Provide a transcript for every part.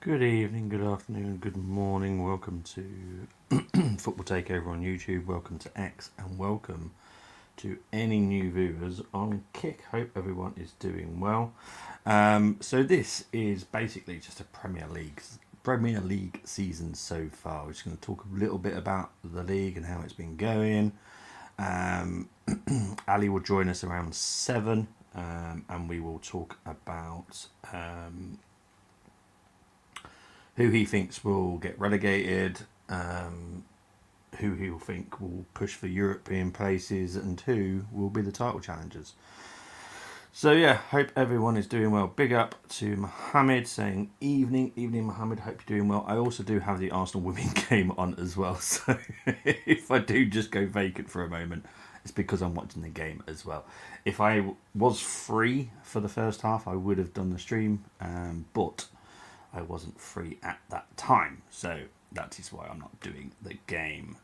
Good evening, good afternoon, good morning. Welcome to Football Takeover on YouTube. Welcome to X, and welcome to any new viewers on Kick. Hope everyone is doing well. So this is basically just a Premier League season so far. We're just going to talk a little bit about the league and how it's been going. Ali will join us around 7, and we will talk about who he thinks will get relegated, who he'll think will push for European places, and who will be the title challengers. So yeah, hope everyone is doing well. Big up to Mohammed saying evening Mohammed, hope you're doing well. I also do have the Arsenal women game on as well, so if I do just go vacant for a moment, it's because I'm watching the game as well. If I was free for the first half, I would have done the stream, but I wasn't free at that time, so that is why I'm not doing the game.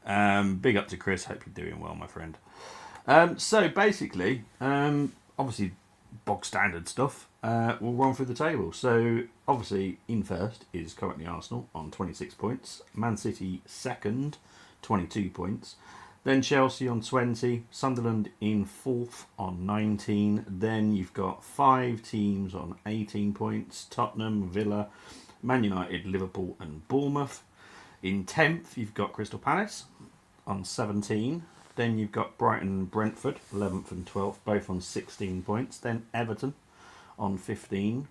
Big up to Chris, hope you're doing well, my friend. So basically, obviously bog standard stuff. We'll run through the table. So obviously in first is currently Arsenal on 26 points, Man City second, 22 points. Then Chelsea on 20, Sunderland in 4th on 19. Then you've got 5 teams on 18 points, Tottenham, Villa, Man United, Liverpool and Bournemouth. In 10th, you've got Crystal Palace on 17. Then you've got Brighton and Brentford, 11th and 12th, both on 16 points. Then Everton on 15.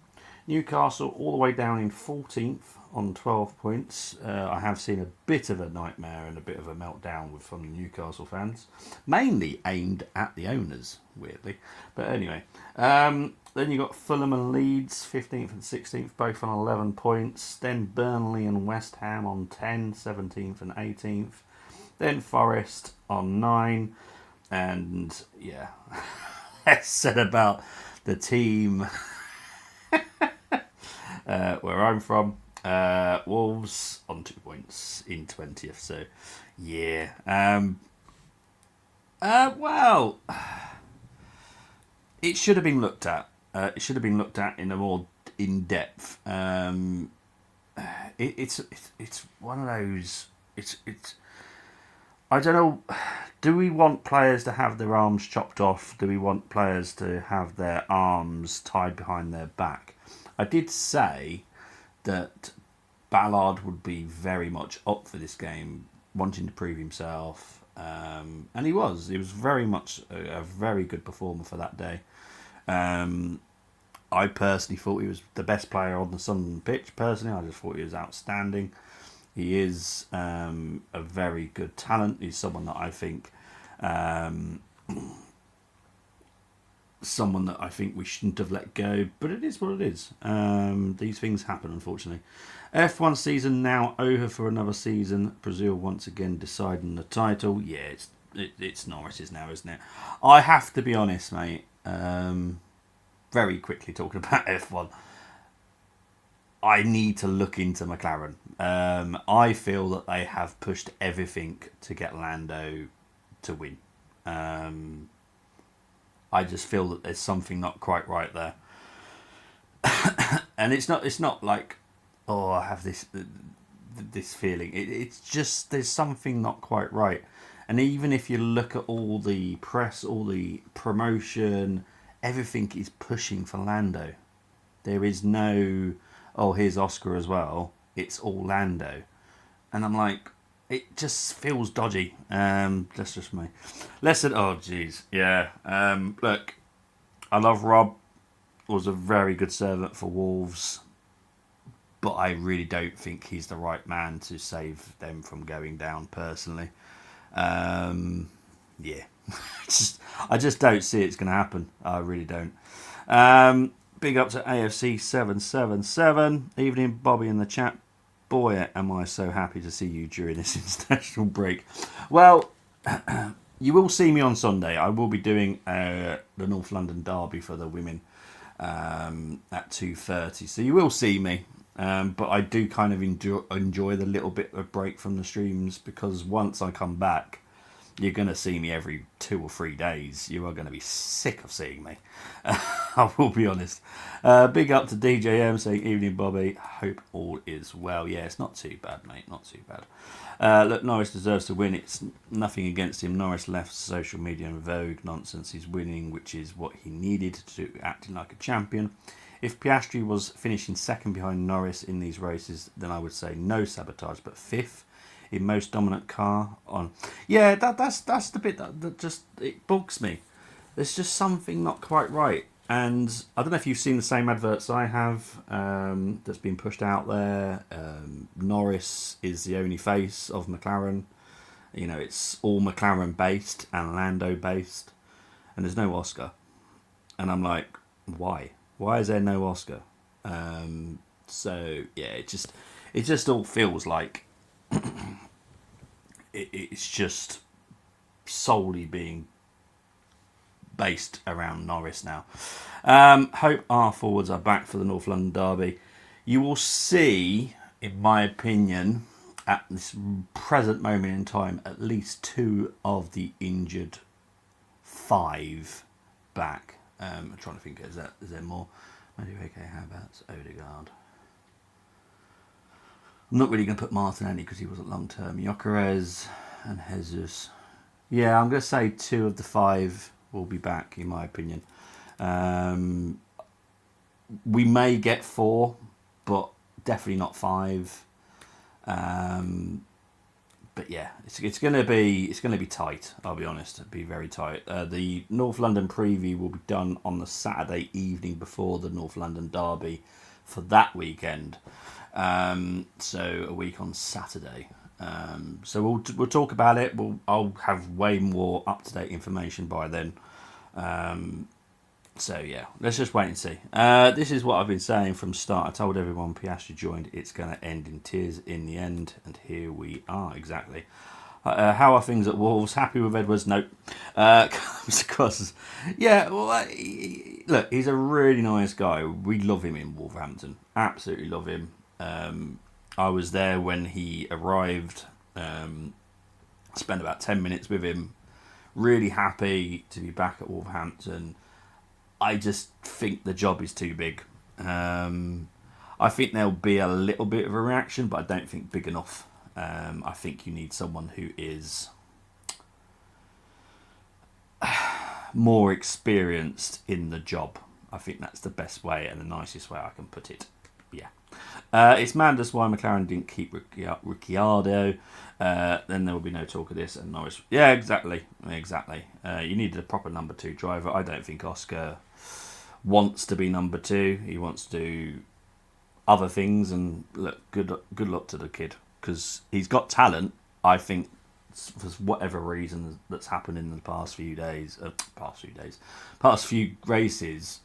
Newcastle all the way down in 14th on 12 points. I have seen a bit of a nightmare and a bit of a meltdown from the Newcastle fans, mainly aimed at the owners, weirdly. But anyway, then you've got Fulham and Leeds, 15th and 16th, both on 11 points. Then Burnley and West Ham on 10, 17th and 18th. Then Forest on 9. And yeah, less said about the team where I'm from. Wolves on 2 points in 20th. So yeah. Well, it should have been looked at. It should have been looked at in a more in-depth. It's one of those. It's. I don't know. Do we want players to have their arms chopped off? Do we want players to have their arms tied behind their back? I did say that Ballard would be very much up for this game, wanting to prove himself, and he was. He was very much a very good performer for that day. I personally thought he was the best player on the Sunderland pitch. Personally, I just thought he was outstanding. He is a very good talent. He's someone that I think we shouldn't have let go, but it is what it is. These things happen, unfortunately. F1 season now over for another season. Brazil once again deciding the title. Yeah, it's Norris's now, isn't it? I have to be honest, mate. Very quickly talking about F1. I need to look into McLaren. I feel that they have pushed everything to get Lando to win. I just feel that there's something not quite right there. And it's not like, oh, I have this feeling. It's just there's something not quite right. And even if you look at all the press, all the promotion, everything is pushing for Lando. There is no, oh, here's Oscar as well. It's all Lando. And I'm like, it just feels dodgy. That's just me. Listen, oh, jeez. Yeah. Look, I love Rob. Was a very good servant for Wolves. But I really don't think he's the right man to save them from going down, personally. Yeah. I just don't see it's going to happen. I really don't. Big up to AFC 777. Evening, Bobby in the chat. Boy, am I so happy to see you during this international break. Well, you will see me on Sunday. I will be doing the North London Derby for the women at 2:30. So you will see me. But I do kind of enjoy the little bit of break from the streams, because once I come back, you're going to see me every 2 or 3 days, you are going to be sick of seeing me. I will be honest. Big up to DJM saying, evening Bobby, hope all is well. Yeah, it's not too bad, mate, not too bad. Look, Norris deserves to win. It's nothing against him. Norris left social media and Vogue nonsense. He's winning, which is what he needed to do, acting like a champion. If Piastri was finishing second behind Norris in these races, then I would say no sabotage, but fifth in most dominant car on. Yeah, that's the bit that just, it bugs me. There's just something not quite right. And I don't know if you've seen the same adverts I have, that's been pushed out there. Norris is the only face of McLaren. You know, it's all McLaren based and Lando based, and there's no Oscar. And I'm like, why? Why is there no Oscar? So yeah, it just all feels like it's just solely being based around Norris now. Hope our forwards are back for the North London Derby. You will see, in my opinion, at this present moment in time, at least 2 of the injured 5 back. I'm trying to think, is there more? Okay, how about Odegaard? I'm not really going to put Martinelli because he wasn't long term. Gyökeres and Jesus. Yeah, I'm going to say 2 of the 5 will be back, in my opinion. We may get 4, but definitely not 5. But yeah, it's going to be tight. I'll be honest, it'll be very tight. The North London preview will be done on the Saturday evening before the North London Derby for that weekend. So a week on Saturday. So we'll talk about it. I'll have way more up to date information by then. So yeah, let's just wait and see. This is what I've been saying from start. I told everyone Piastri joined, it's going to end in tears in the end, and here we are, exactly. How are things at Wolves? Happy with Edwards? Nope. Comes across. Yeah, well, look, he's a really nice guy. We love him in Wolverhampton. Absolutely love him. I was there when he arrived. Spent about 10 minutes with him. Really happy to be back at Wolverhampton. I just think the job is too big. I think there'll be a little bit of a reaction, but I don't think big enough. I think you need someone who is more experienced in the job. I think that's the best way and the nicest way I can put it. Yeah. It's madness why McLaren didn't keep Ricciardo. Then there will be no talk of this. And Norris. Yeah, exactly. You needed a proper number 2 driver. I don't think Oscar wants to be number 2. He wants to do other things. And look, good luck to the kid, because he's got talent. I think for whatever reason that's happened in the past few races,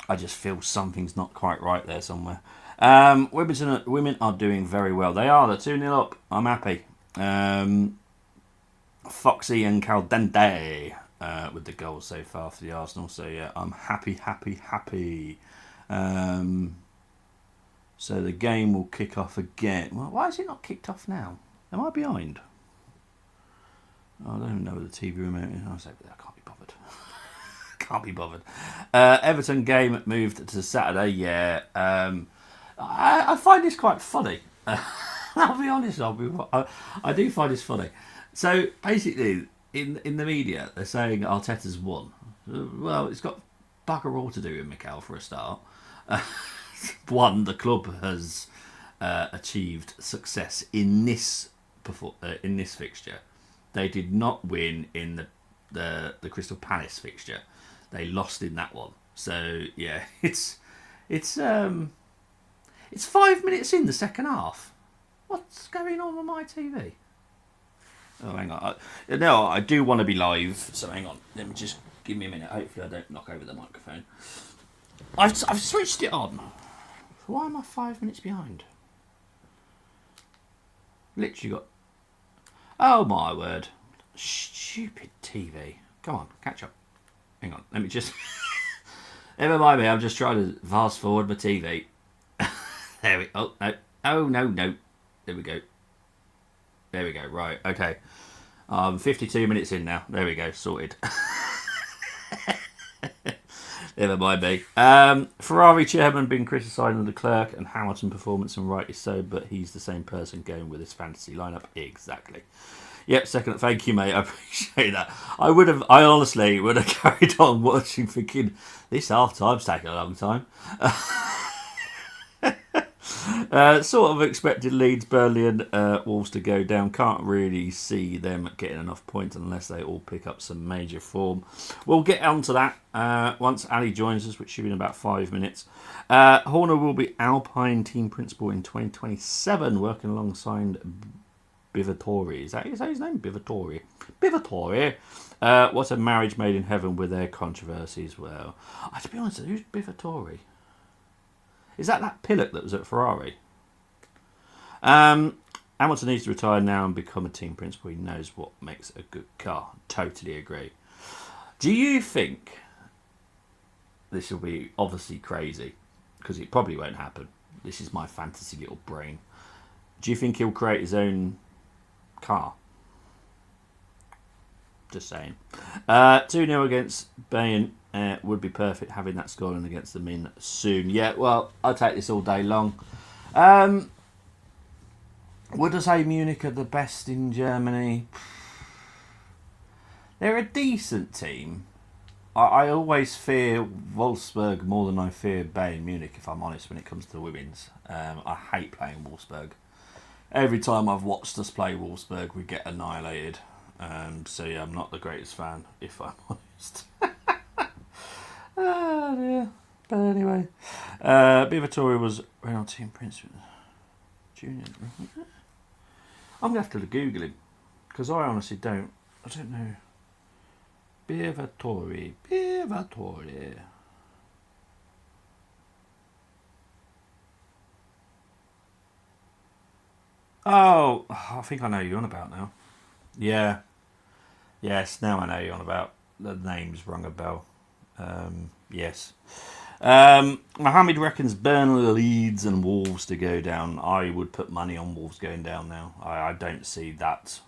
I just feel something's not quite right there somewhere. Women are doing very well. They are. They're 2-0 up. I'm happy. Foxy and Caldente with the goals so far for the Arsenal. So yeah, I'm happy. So the game will kick off again. Well, why is it not kicked off now? Am I behind? I don't even know where the TV remote is. I can't be bothered. Everton game moved to Saturday. Yeah. I find this quite funny. I'll be honest. I do find this funny. So basically, in the media, they're saying Arteta's won. Well, it's got bugger all to do with Mikel for a start. One, the club has achieved success in this fixture. They did not win in the Crystal Palace fixture. They lost in that one. So yeah, it's 5 minutes in the second half. What's going on my TV? Oh, hang on. I do want to be live, so hang on. Let me just give me a minute. Hopefully I don't knock over the microphone. I've switched it on. Why am I 5 minutes behind? Literally got... Oh my word. Stupid TV. Come on, catch up. Hang on, let me just... Never mind me, I'm just trying to fast forward my TV. There we go. Oh, no. Oh, no. There we go. Right, okay. 52 minutes in now. There we go, sorted. Never mind me. Ferrari chairman been criticising Leclerc and Hamilton performance, and rightly so, but he's the same person going with his fantasy lineup. Exactly. Yep, second. Thank you, mate. I appreciate that. I honestly would have carried on watching, thinking this half time's taking a long time. Sort of expected Leeds, Burnley, and Wolves to go down. Can't really see them getting enough points unless they all pick up some major form. We'll get on to that once Ali joins us, which should be in about 5 minutes. Horner will be Alpine team principal in 2027, working alongside Bivatori. Is that his name? Bivatori. What a marriage made in heaven with their controversies. Well, to be honest, who's Bivatori? Is that Pillock that was at Ferrari? Hamilton needs to retire now and become a team principal. He knows what makes a good car. Totally agree. Do you think this will be obviously crazy? Because it probably won't happen. This is my fantasy little brain. Do you think he'll create his own car? Just saying. 2-0 against Bayern. Would be perfect having that scoring against the Min soon. Yeah, well, I'll take this all day long. Would I say Munich are the best in Germany? They're a decent team. I always fear Wolfsburg more than I fear Bayern Munich, if I'm honest, when it comes to the women's. I hate playing Wolfsburg. Every time I've watched us play Wolfsburg, we get annihilated. So yeah, I'm not the greatest fan, if I'm honest. Oh dear. But anyway, Bivatori was Renault team principal junior. I'm gonna have to Google him because I honestly don't. I don't know. Bivatori. Oh, I think I know who you're on about now. Yeah. Yes, now I know who you're on about. The name's rung a bell. Yes. Mohammed reckons Burnley, Leeds and Wolves to go down. I would put money on Wolves going down now. I don't see that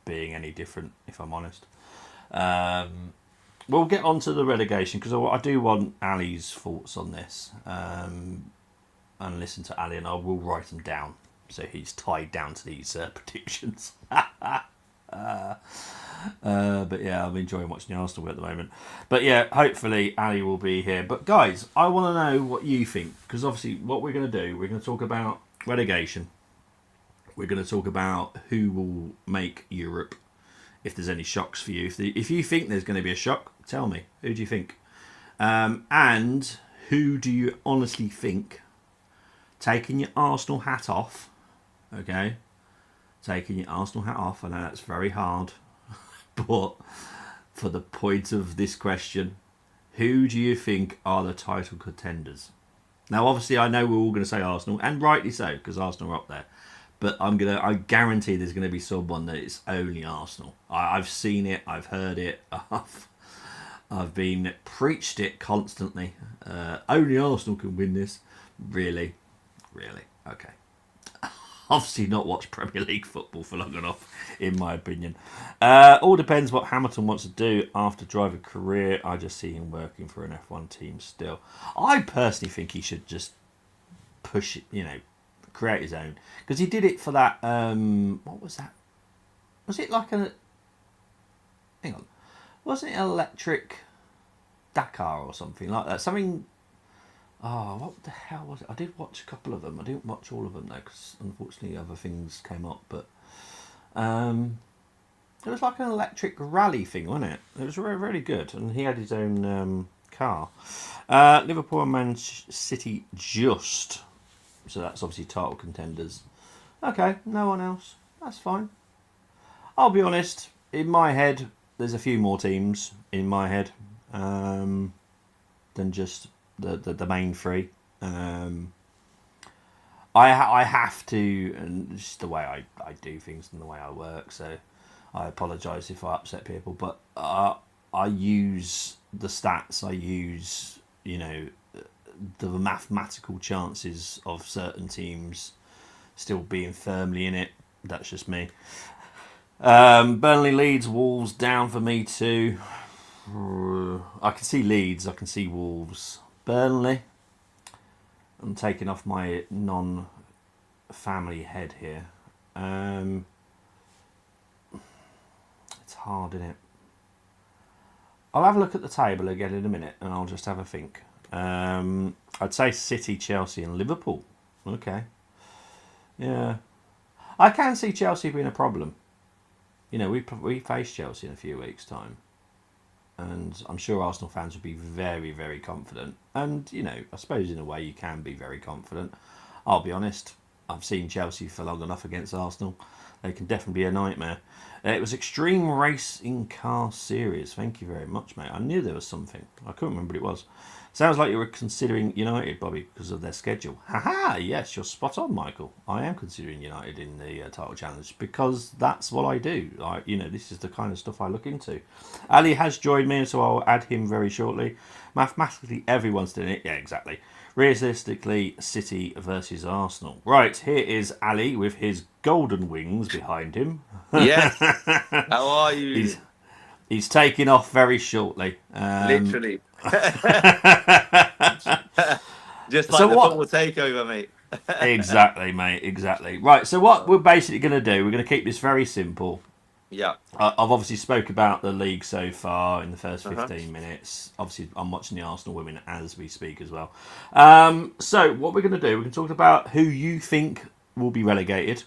being any different, if I'm honest. We'll get on to the relegation because I do want Ali's thoughts on this. And listen to Ali, and I will write them down so he's tied down to these predictions. But yeah, I'm enjoying watching the Arsenal at the moment. But yeah, hopefully Ali will be here. But guys, I want to know what you think, because obviously what we're going to do, we're going to talk about relegation. We're going to talk about who will make Europe, if there's any shocks for you. If you think there's going to be a shock, tell me. Who do you think? And who do you honestly think, taking your Arsenal hat off, okay? Taking your Arsenal hat off, I know that's very hard. But for the point of this question, who do you think are the title contenders? Now, obviously, I know we're all going to say Arsenal, and rightly so, because Arsenal are up there. But I guarantee there's going to be someone that it's only Arsenal. I've seen it, I've heard it, I've been preached it constantly. Only Arsenal can win this. Really? Okay. Obviously not watched Premier League football for long enough, in my opinion. All depends what Hamilton wants to do after driver career. I just see him working for an F1 team still. I personally think he should just push it, create his own. Because he did it for that, what was that? Was it like hang on. Wasn't it electric Dakar or something like that? Something... Oh, what the hell was it? I did watch a couple of them. I didn't watch all of them though, because unfortunately other things came up. But it was like an electric rally thing, wasn't it? It was really, really good, and he had his own car. Liverpool and Man City just. So that's obviously title contenders. Okay, no one else. That's fine. I'll be honest. In my head, there's a few more teams in my head than just the main three. I have to, and just the way I do things and the way I work, so I apologise if I upset people, but I use the stats, I use the mathematical chances of certain teams still being firmly in it. That's just me. Burnley, Leeds, Wolves down for me too. I can see Leeds. I can see Wolves. Burnley. I'm taking off my non-family head here. It's hard, isn't it? I'll have a look at the table again in a minute, and I'll just have a think. I'd say City, Chelsea, and Liverpool. Okay. Yeah. I can see Chelsea being a problem. You know, we face Chelsea in a few weeks' time. And I'm sure Arsenal fans would be very, very confident. And, you know, I suppose in a way you can be very confident. I'll be honest, I've seen Chelsea for long enough against Arsenal. They can definitely be a nightmare. It was Extreme Racing Car Series. Thank you very much, mate. I knew there was something. I couldn't remember what it was. Sounds like you were considering United, Bobby, because of their schedule. Haha, yes, you're spot on, Michael. I am considering United in the title challenge because that's what I do. This is the kind of stuff I look into. Ali has joined me, so I'll add him very shortly. Mathematically, everyone's doing it. Yeah, exactly. Realistically, City versus Arsenal. Right, here is Ali with his golden wings behind him. Yes. How are you? He's taking off very shortly. Literally. Just So like the what? football takeover, mate. Exactly, mate. Exactly. Right. So what we're basically going to do, we're going to keep this very simple. Yeah. I've obviously spoke about the league so far in the first Uh-huh. 15 minutes. Obviously, I'm watching the Arsenal women as we speak as well. So what we're going to do, we're going to talk about who you think will be relegated,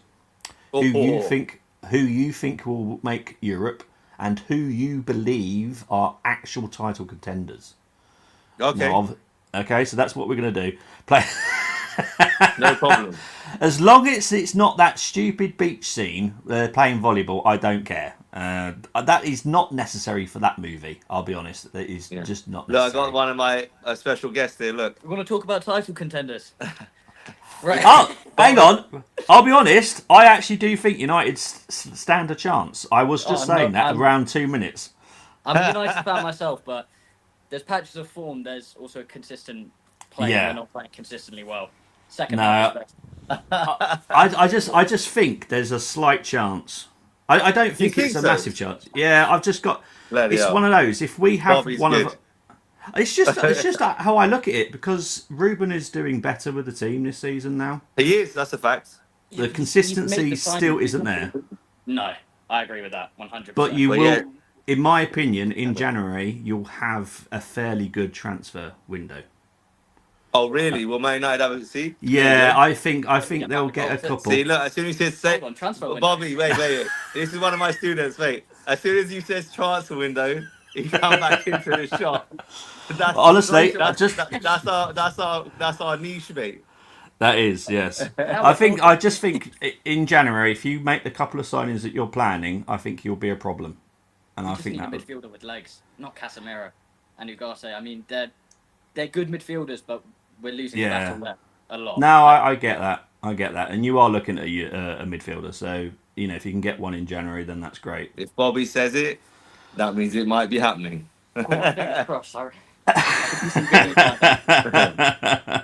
Oh, who oh, you oh. think will make Europe, and who you believe are actual title contenders. Okay. Now, okay, so that's what we're going to do. Play. No problem. As long as it's not that stupid beach scene playing volleyball, I don't care. That is not necessary for that movie. I'll be honest. It is Yeah. just not Look, I got necessary. one of my special guests here. Look. We want to talk about title contenders. Right. Oh, hang on. I'll be honest. I actually do think United stand a chance. I was just saying that around 2 minutes. I'm a United fan myself, but there's patches of form. There's also consistent play. Yeah. They're not playing consistently well. Second No, half. I just think there's a slight chance. I don't think think it's a so? massive chance. Yeah, I've just got. Bloody It's hell. one of those. If we have Bobby's one good. of. It's just how I look at it because Ruben is doing better with the team this season now. He is. That's a fact. The consistency still isn't there, No, I agree with that 100%. but you Well, will, yeah. in my opinion, in January you'll have a fairly good transfer window. Oh, really? Well, Man United haven't. See? Yeah, I think they'll get a Oh, couple. See, look, as soon as you said Hold on, transfer window. Bobby, wait. This is one of my students, mate. As soon as you said transfer window, he come back into the shop. Honestly, that's our niche, mate. That is, yes. I just think in January, if you make the couple of signings that you're planning, I think you'll be a problem. And We I just think need a that midfielder with legs, not Casemiro and Ugarte. I mean, they're good midfielders, but we're losing the battle there a lot. No, I get that. I get that. And you are looking at a midfielder. So, if you can get one in January, then that's great. If Bobby says it, that means it might be happening. Oh, fingers crossed, sorry.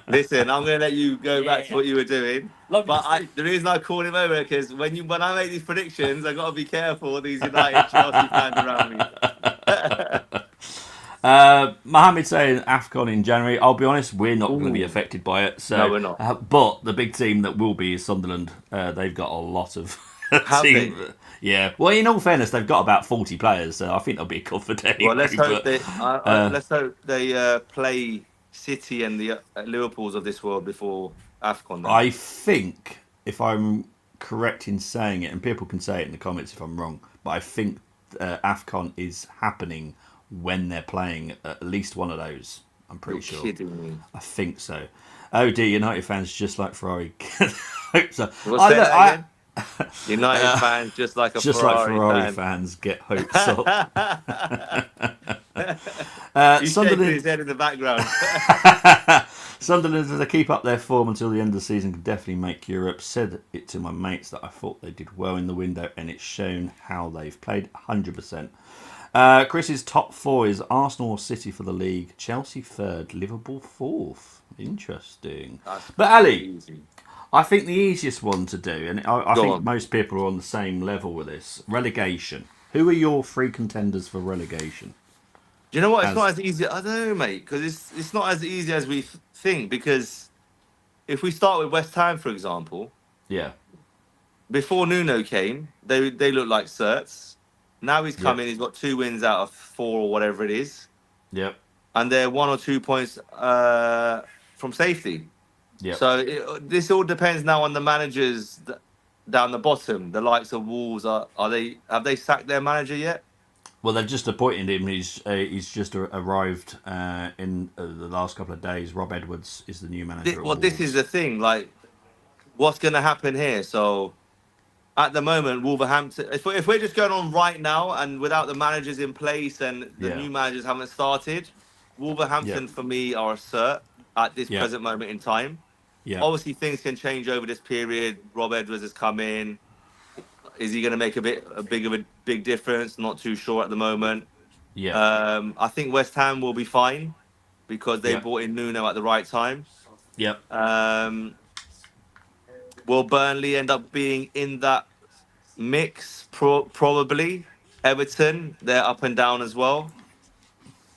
Listen, I'm going to let you go back to what you were doing. Love you, But Steve. the reason I called him over because when I make these predictions, I got to be careful of these United Chelsea fans around me. Mohammed saying AFCON in January. I'll be honest, we're not going to be affected by it. So, No, we're not. But the big team that will be is Sunderland. They've got a lot of Have team. they? Yeah. Well, in all fairness, they've got about 40 players, so I think they'll be covered anyway. Well, let's hope but, let's hope they play City and the Liverpools of this world before AFCON. Then. I think, if I'm correct in saying it, and people can say it in the comments if I'm wrong, but I think AFCON is happening when they're playing at least one of those. I'm pretty You're sure. kidding me. I think so. Oh dear, United fans just like Ferrari. Hope so. What's that again? United fans just like a just Ferrari like Ferrari fan. fans get hopes up. He's shaking his head in the background. Sunderland, as they keep up their form until the end of the season, can definitely make Europe. Said it to my mates that I thought they did well in the window, and it's shown how they've played 100%. Chris's top four is Arsenal or City for the league, Chelsea third, Liverpool fourth. Interesting. That's But Ali, easy. I think the easiest one to do, and I Go think on. most people are on the same level with this, relegation. Who are your three contenders for relegation? Do you know what? It's not As as easy. I don't know, mate, because it's not as easy as we think. Because if we start with West Ham, for example, yeah, before Nuno came, they looked like certs. Now he's come yep, in. He's got 2 wins out of 4 or whatever it is, yep, and they're 1 or 2 points from safety. yep. So this all depends now on the managers down the bottom. The likes of Wolves are they have they sacked their manager yet? Well, they've just appointed him. He's just arrived in the last couple of days. Rob Edwards is the new manager at Well, this is Wolves. the thing. Like, what's going to happen here? So at the moment, Wolverhampton. If we're just going on right now and without the managers in place and the Yeah, new managers haven't started, yep, Wolverhampton for me are a cert at this yep, present moment in time. yep, Obviously, things can change over this period. Rob Edwards has come in. Is he going to make a big difference? Not too sure at the moment. yep, I think West Ham will be fine because they yep, brought in Nuno at the right time. yep. Um, will Burnley end up being in that mix? Probably. Everton, they're up and down as well.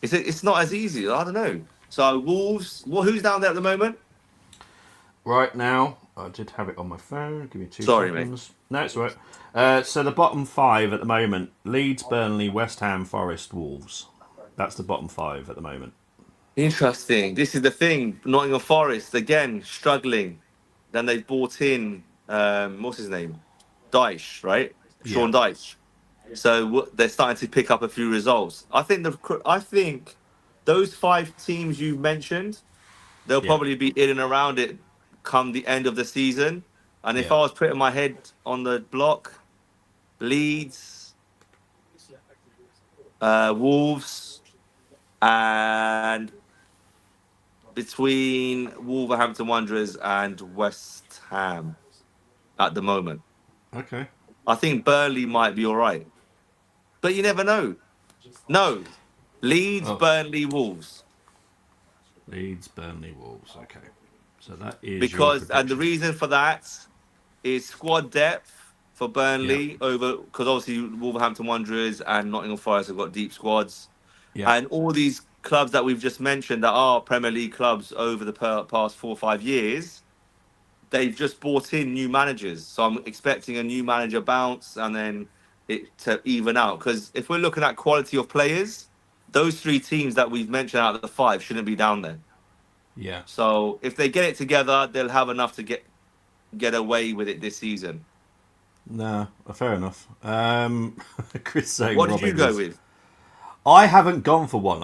It's not as easy. I don't know. So Wolves, who's down there at the moment? Right now, I did have it on my phone. Give me two Sorry, mate. seconds. No, it's all right. So the bottom five at the moment: Leeds, Burnley, West Ham, Forest, Wolves. That's the bottom five at the moment. Interesting. This is the thing. Nottingham Forest again struggling. Then they've brought in what's his name, Dyche, right? Yeah, Sean Dyche. So they're starting to pick up a few results. I think those 5 teams you mentioned, they'll yeah, probably be in and around it come the end of the season. And if yeah, I was putting my head on the block, Leeds, Wolves, and between Wolverhampton Wanderers and West Ham at the moment. okay. I think Burnley might be all right, but you never know. No, Leeds, Oh, Burnley, Wolves. Leeds, Burnley, Wolves. Okay, so that is your And the prediction. reason for that is squad depth for Yeah, Burnley over because obviously Wolverhampton Wanderers and Nottingham Forest have got deep squads, yeah, and all these clubs that we've just mentioned that are Premier League clubs over the past 4 or 5 years, they've just brought in new managers. So I'm expecting a new manager bounce and then it to even out. Because if we're looking at quality of players, those 3 teams that we've mentioned out of the 5 shouldn't be down there. yeah. So if they get it together, they'll have enough to get away with it this season. No, fair enough. Chris saying What did Rob you go Edwards. with? I haven't gone for one.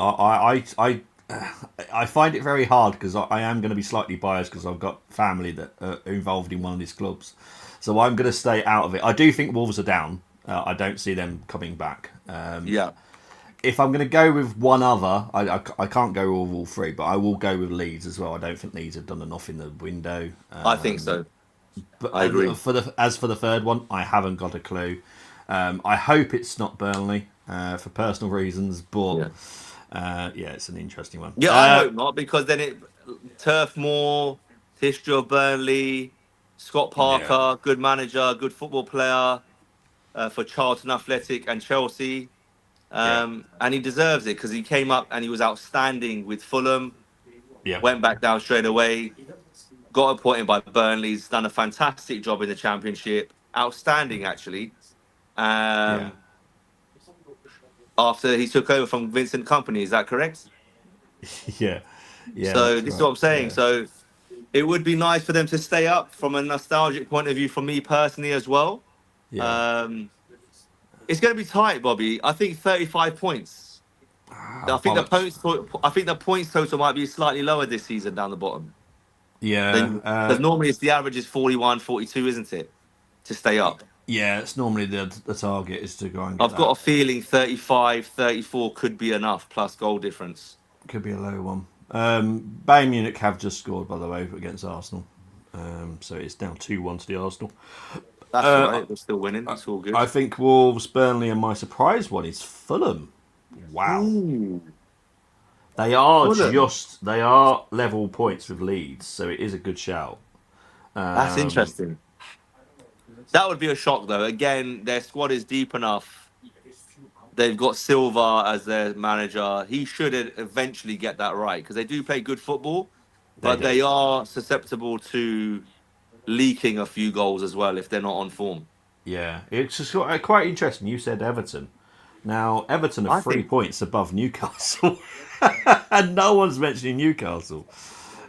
I find it very hard because I am going to be slightly biased because I've got family that are involved in one of these clubs, so I'm going to stay out of it. I do think Wolves are down. I don't see them coming back. Yeah, If I'm going to go with one other, I can't go with all three, but I will go with Leeds as well. I don't think Leeds have done enough in the window. I think so. But I agree. as for the third one, I haven't got a clue. I hope it's not Burnley for personal reasons, but Yeah. yeah, it's an interesting one. Yeah, I hope not because then it Turf Moor, history of Burnley, Scott Yeah, Parker, good manager, good football player for Charlton Athletic and Chelsea. yeah, And he deserves it because he came up and he was outstanding with Fulham, yeah, went back down straight away, got appointed by Burnley. He's done a fantastic job in the Championship. Outstanding, actually. yeah, Um, after he took over from Vincent Company, is that correct? yeah, yeah. So That's this is right. what I'm saying. Yeah, So it would be nice for them to stay up from a nostalgic point of view for me personally as well. yeah. Um, it's going to be tight, Bobby. I think 35 points. Ah, I think the bollocks. points. I think the points total might be slightly lower this season down the bottom. Yeah, Then because normally it's the average is 41, 42, isn't it, to stay up? yeah. It's normally the target is to go and get I've got that. a feeling 35, 34 could be enough plus goal difference. Could be a low one. Bayern Munich have just scored, by the way, against Arsenal. So it's now 2-1 to the Arsenal. That's all Uh, right. We're still winning. It's all good. I think Wolves, Burnley, and my surprise one is Fulham. Wow, Ooh, they are Fulham. level points with Leeds, so it is a good shout. That's interesting. That would be a shock, though. Again, their squad is deep enough. They've got Silva as their manager. He should eventually get that right because they do play good football, They but do. they are susceptible to leaking a few goals as well if they're not on form. Yeah, it's just quite interesting. You said Everton. Now Everton are I 3 points above Newcastle, and no one's mentioning Newcastle.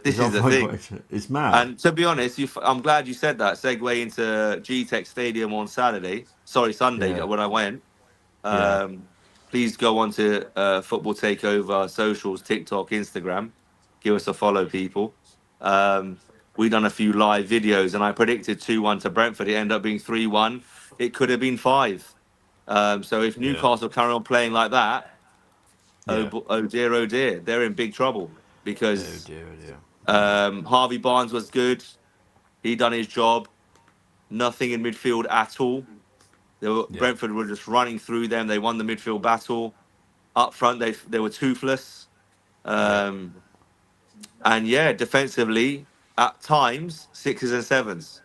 This is the thing. It's mad. And to be honest, I'm glad you said that. Segue into G-Tech Stadium on Sunday Yeah, when I went. yeah, Um, Please go on to Football Takeover socials, TikTok, Instagram. Give us a follow, people. Um, we done a few live videos, and I predicted 2-1 to Brentford. It ended up being 3-1. It could have been 5. So if yeah, Newcastle carry on playing like that, yeah. oh dear, they're in big trouble Oh because dear, oh dear. Harvey Barnes was good. He done his job. Nothing in midfield at all. Yeah, Brentford were just running through them. They won the midfield battle. Up front, they were toothless. yeah. Um, and yeah, defensively, at times, 6s and 7s.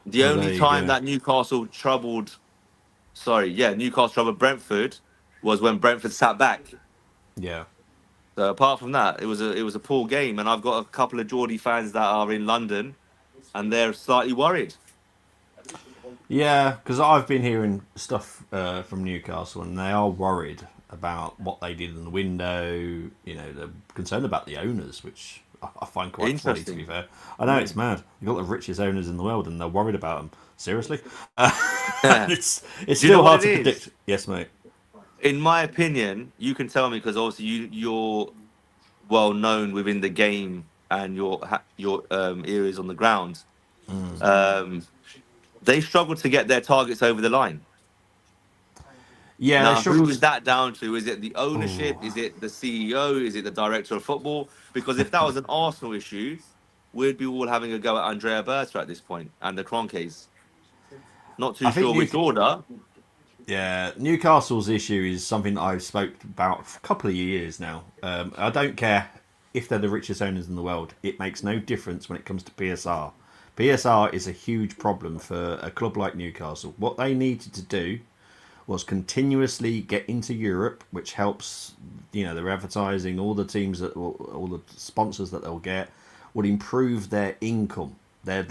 The Well, only there you time go. that Newcastle troubled Brentford was when Brentford sat back. Yeah. So apart from that, it was a poor game. And I've got a couple of Geordie fans that are in London, and they're slightly worried. Yeah, because I've been hearing stuff from Newcastle, and they are worried about what they did in the window. You know, they're concerned about the owners, which I find quite funny. To be Interesting. fair, I know it's mad. You've got the richest owners in the world, and they're worried about them. Seriously, Yeah. it's Do you know still what hard it to is? predict. Yes, mate. In my opinion, you can tell me because obviously you're well known within the game and your ears on the ground. Um, they struggle to get their targets over the line. Yeah, they Now, who struggled. is that down to? Is it the ownership? Oh, Is it the CEO? Is it the director of football? Because if that was an Arsenal issue, we'd be all having a go at Andrea Berta at this point and the Kroenkes. Not I too think sure which order. Yeah, Newcastle's issue is something that I've spoke about for a couple of years now. I don't care if they're the richest owners in the world. It makes no difference when it comes to PSR. PSR is a huge problem for a club like Newcastle. What they needed to do was continuously get into Europe, which helps, their advertising, all the teams all the sponsors that they'll get, would improve their income. They're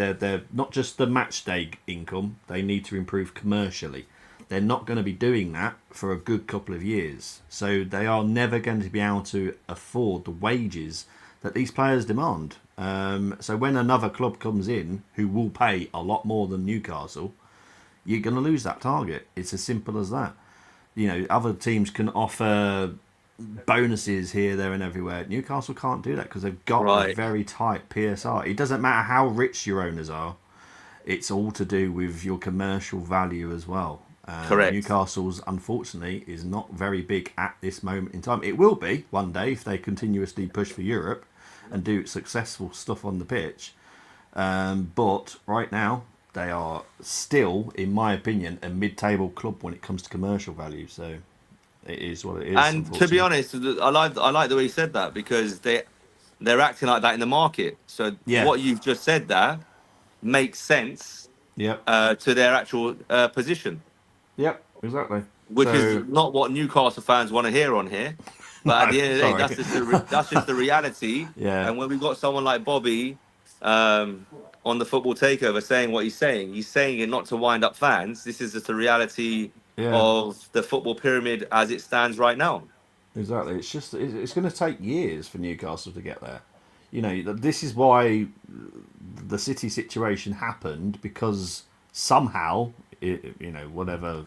not just the match day income. They need to improve commercially. They're not going to be doing that for a good couple of years. So they are never going to be able to afford the wages that these players demand. So when another club comes in who will pay a lot more than Newcastle, you're going to lose that target. It's as simple as that. Other teams can offer bonuses here, there, and everywhere. Newcastle can't do that because they've got a Right. very tight PSR. It doesn't matter how rich your owners are, it's all to do with your commercial value as well. Correct. Newcastle's, unfortunately, is not very big at this moment in time. It will be one day if they continuously push for Europe and do successful stuff on the pitch. But right now, they are still, in my opinion, a mid-table club when it comes to commercial value. So it is what it is, And to be unfortunately. honest, I like the way you said that because they're acting like that in the market. So Yeah. what you've just said there makes sense Yep. to their actual position, Yep. Exactly. which is So not what Newcastle fans want to hear on here. But at no, the end of the day, sorry. that's just the reality. Yeah. And when we've got someone like Bobby on the football takeover saying what he's saying it not to wind up fans. This is just the reality Yeah. of the football pyramid as it stands right now. Exactly. It's going to take years for Newcastle to get there. This is why the City situation happened because somehow, whatever.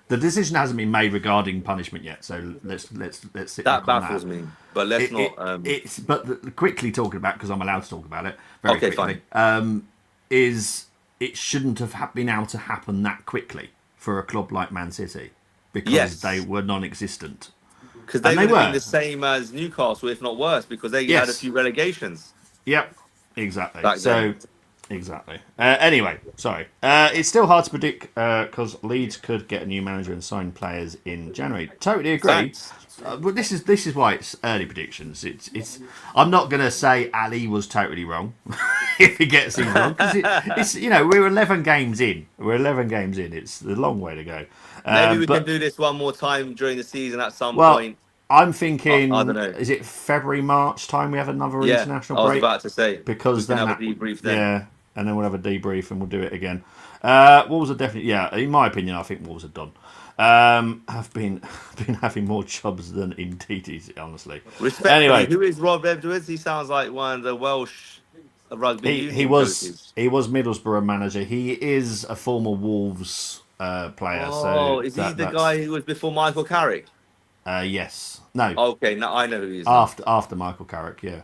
The decision hasn't been made regarding punishment yet, so let's sit That back on that. baffles me. But let's It, not. it it's but quickly talking about because I'm allowed to talk about it very Okay, quickly. fine. Is it shouldn't have been able to happen that quickly for a club like Man City because they Yes, were non-existent, because they and they would have been were. the same as Newcastle, if not worse, because they had a Yes. few relegations Yep. Exactly. back then. Exactly. Anyway, sorry. It's still hard to predict because Leeds could get a new manager and sign players in January. Totally agree. Facts. But this is why it's early predictions. It's. I'm not going to say Ali was totally wrong if he gets things wrong because it's we're 11 games in. We're 11 games in. It's a long way to go. Maybe we can But do this one more time during the season at some well, point. I'm I don't thinking, know. is it February, March time we have another Yeah, international I was break? about to say we Because can then have a that, debrief then. yeah, and then we'll have a debrief and we'll do it again. Wolves are definitely, yeah, in my opinion, I think Wolves are done. Have been having more jobs than Indeed, honestly. Respectfully, Anyway, who is Rob Edwards? He sounds like one of the Welsh rugby he union was coaches. Middlesbrough manager. He is a former Wolves player, so Oh, is he the that's guy who was before Michael Carrick? yes, no, Okay, now I know who he is now. after Michael Carrick, yeah.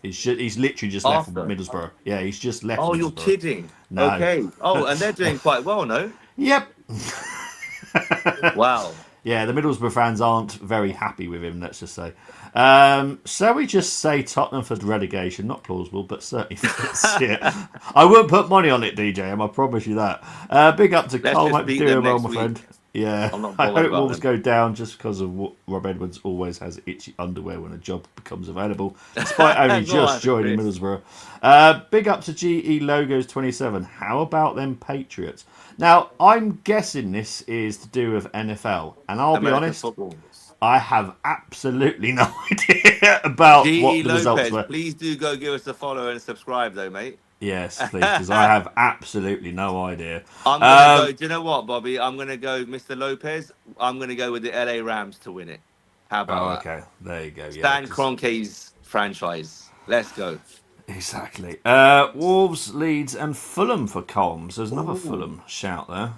He's literally just left After. Middlesbrough. Yeah, he's just left Oh, you're Middlesbrough. kidding. No. Okay. Oh, and they're doing quite well, no? Yep. Wow. Yeah, the Middlesbrough fans aren't very happy with him, let's just say. Shall we just say Tottenham for relegation? Not plausible, but certainly fits. Yeah. I wouldn't put money on it, DJM, I promise you that. Big up to Let's Cole. just Hope beat you're doing them well, next my week. friend. Yeah, I'm not I bothered hope about Wolves them. go down just because of what Rob Edwards always has itchy underwear when a job becomes available, despite only Go just on, joining Chris. Middlesbrough. Big up to GE Logos 27. How about them Patriots? Now, I'm guessing this is to do with NFL, and I'll be American honest, football. I have absolutely no idea about what GE the results Lopez, were. please do go give us a follow and subscribe, though, mate. Yes, please, because I have absolutely no idea. I'm gonna go. Do you know what, Bobby? I'm gonna go, Mr. Lopez. I'm gonna go with the LA Rams to win it. How Oh, about that? okay. There you go. Yeah, Stan Kroenke's franchise. Let's go. exactly. Wolves, Leeds, and Fulham for Colms. There's another Ooh. Fulham shout there.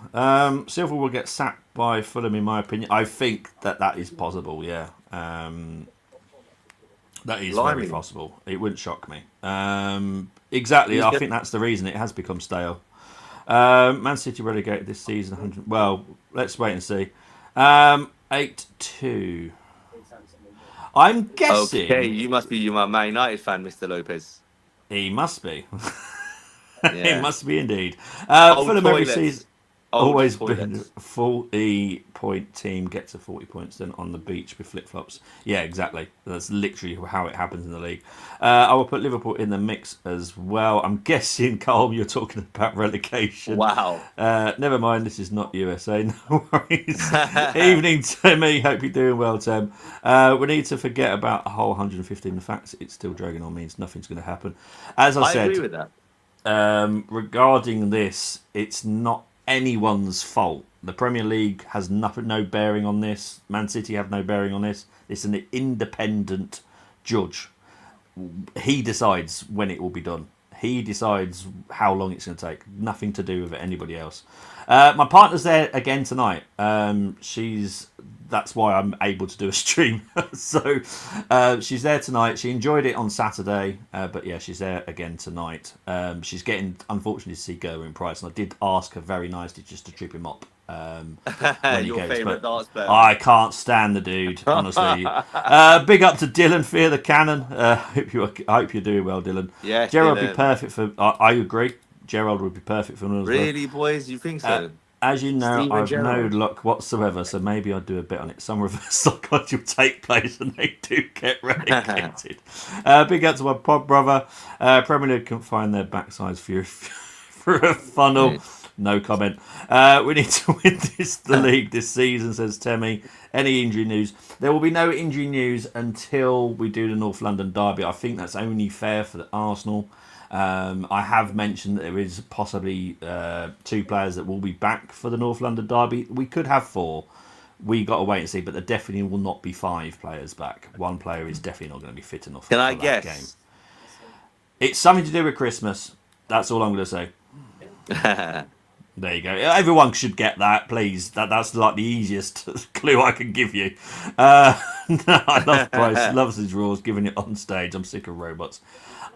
Silver will get sacked by Fulham, in my opinion. I think that is possible. Yeah, that is very Blimey. possible. It wouldn't shock me. Exactly. Who's I get- think that's the reason it has become stale. Man City relegated this season. 100. Well, let's wait and see. 8-2. I'm Okay, guessing you must be you, my Man United fan, Mr. Lopez. he must be. He Yeah. must be indeed. Old Fulham every season toilets. Old always been toilets. a 40-point team gets to 40 points then on the beach with flip flops. Yeah, exactly. That's literally how it happens in the league. I will put Liverpool in the mix as well. I'm guessing, Carl, you're talking about relegation. Wow. Never mind, this is not USA. No worries. Evening, Timmy. Hope you're doing well, Tim. We need to forget about the whole 115. The fact it's still dragging on means nothing's going to happen. As I said, agree with that. regarding this, it's not anyone's fault. The Premier League has no bearing on this. Man City have no bearing on this. It's an independent judge. He decides when it will be done. He decides how long it's going to take. Nothing to do with anybody else. My partner's there again tonight. That's why I'm able to do a stream. So she's there tonight. She enjoyed it on Saturday, but yeah, she's there again tonight. She's getting, unfortunately, to see Gerwin Price, and I did ask her very nicely just to trip him up. When Your favourite darts player. I can't stand the dude, honestly. Big up to Dylan, Fear the Cannon. I hope you're doing well, Dylan. Yes, Gerald would Dylan. be perfect for. I agree. Gerald would be perfect for Middlesbrough. Really, boys? You think so? As you know, Steven I've Gerrard. no luck whatsoever, so maybe I'll do a bit on it. Some reverse psychology will take place and they do get relegated. Big up to my pod brother. Premier League couldn't find their backsides for a funnel. No comment. We need to win the league this season, says Temmie. Any injury news? There will be no injury news until we do the North London derby. I think that's only fair for the Arsenal. I have mentioned that there is possibly 2 players that will be back for the North London derby. We could have 4. We got to wait and see, but there definitely will not be 5 players back. 1 player is definitely not going to be fit enough Can for I that guess? game. It's something to do with Christmas. That's all I'm going to say. There you go. Everyone should get that, please. That's like the easiest clue I can give you. I love Price. Loves his rules, giving it on stage. I'm sick of robots.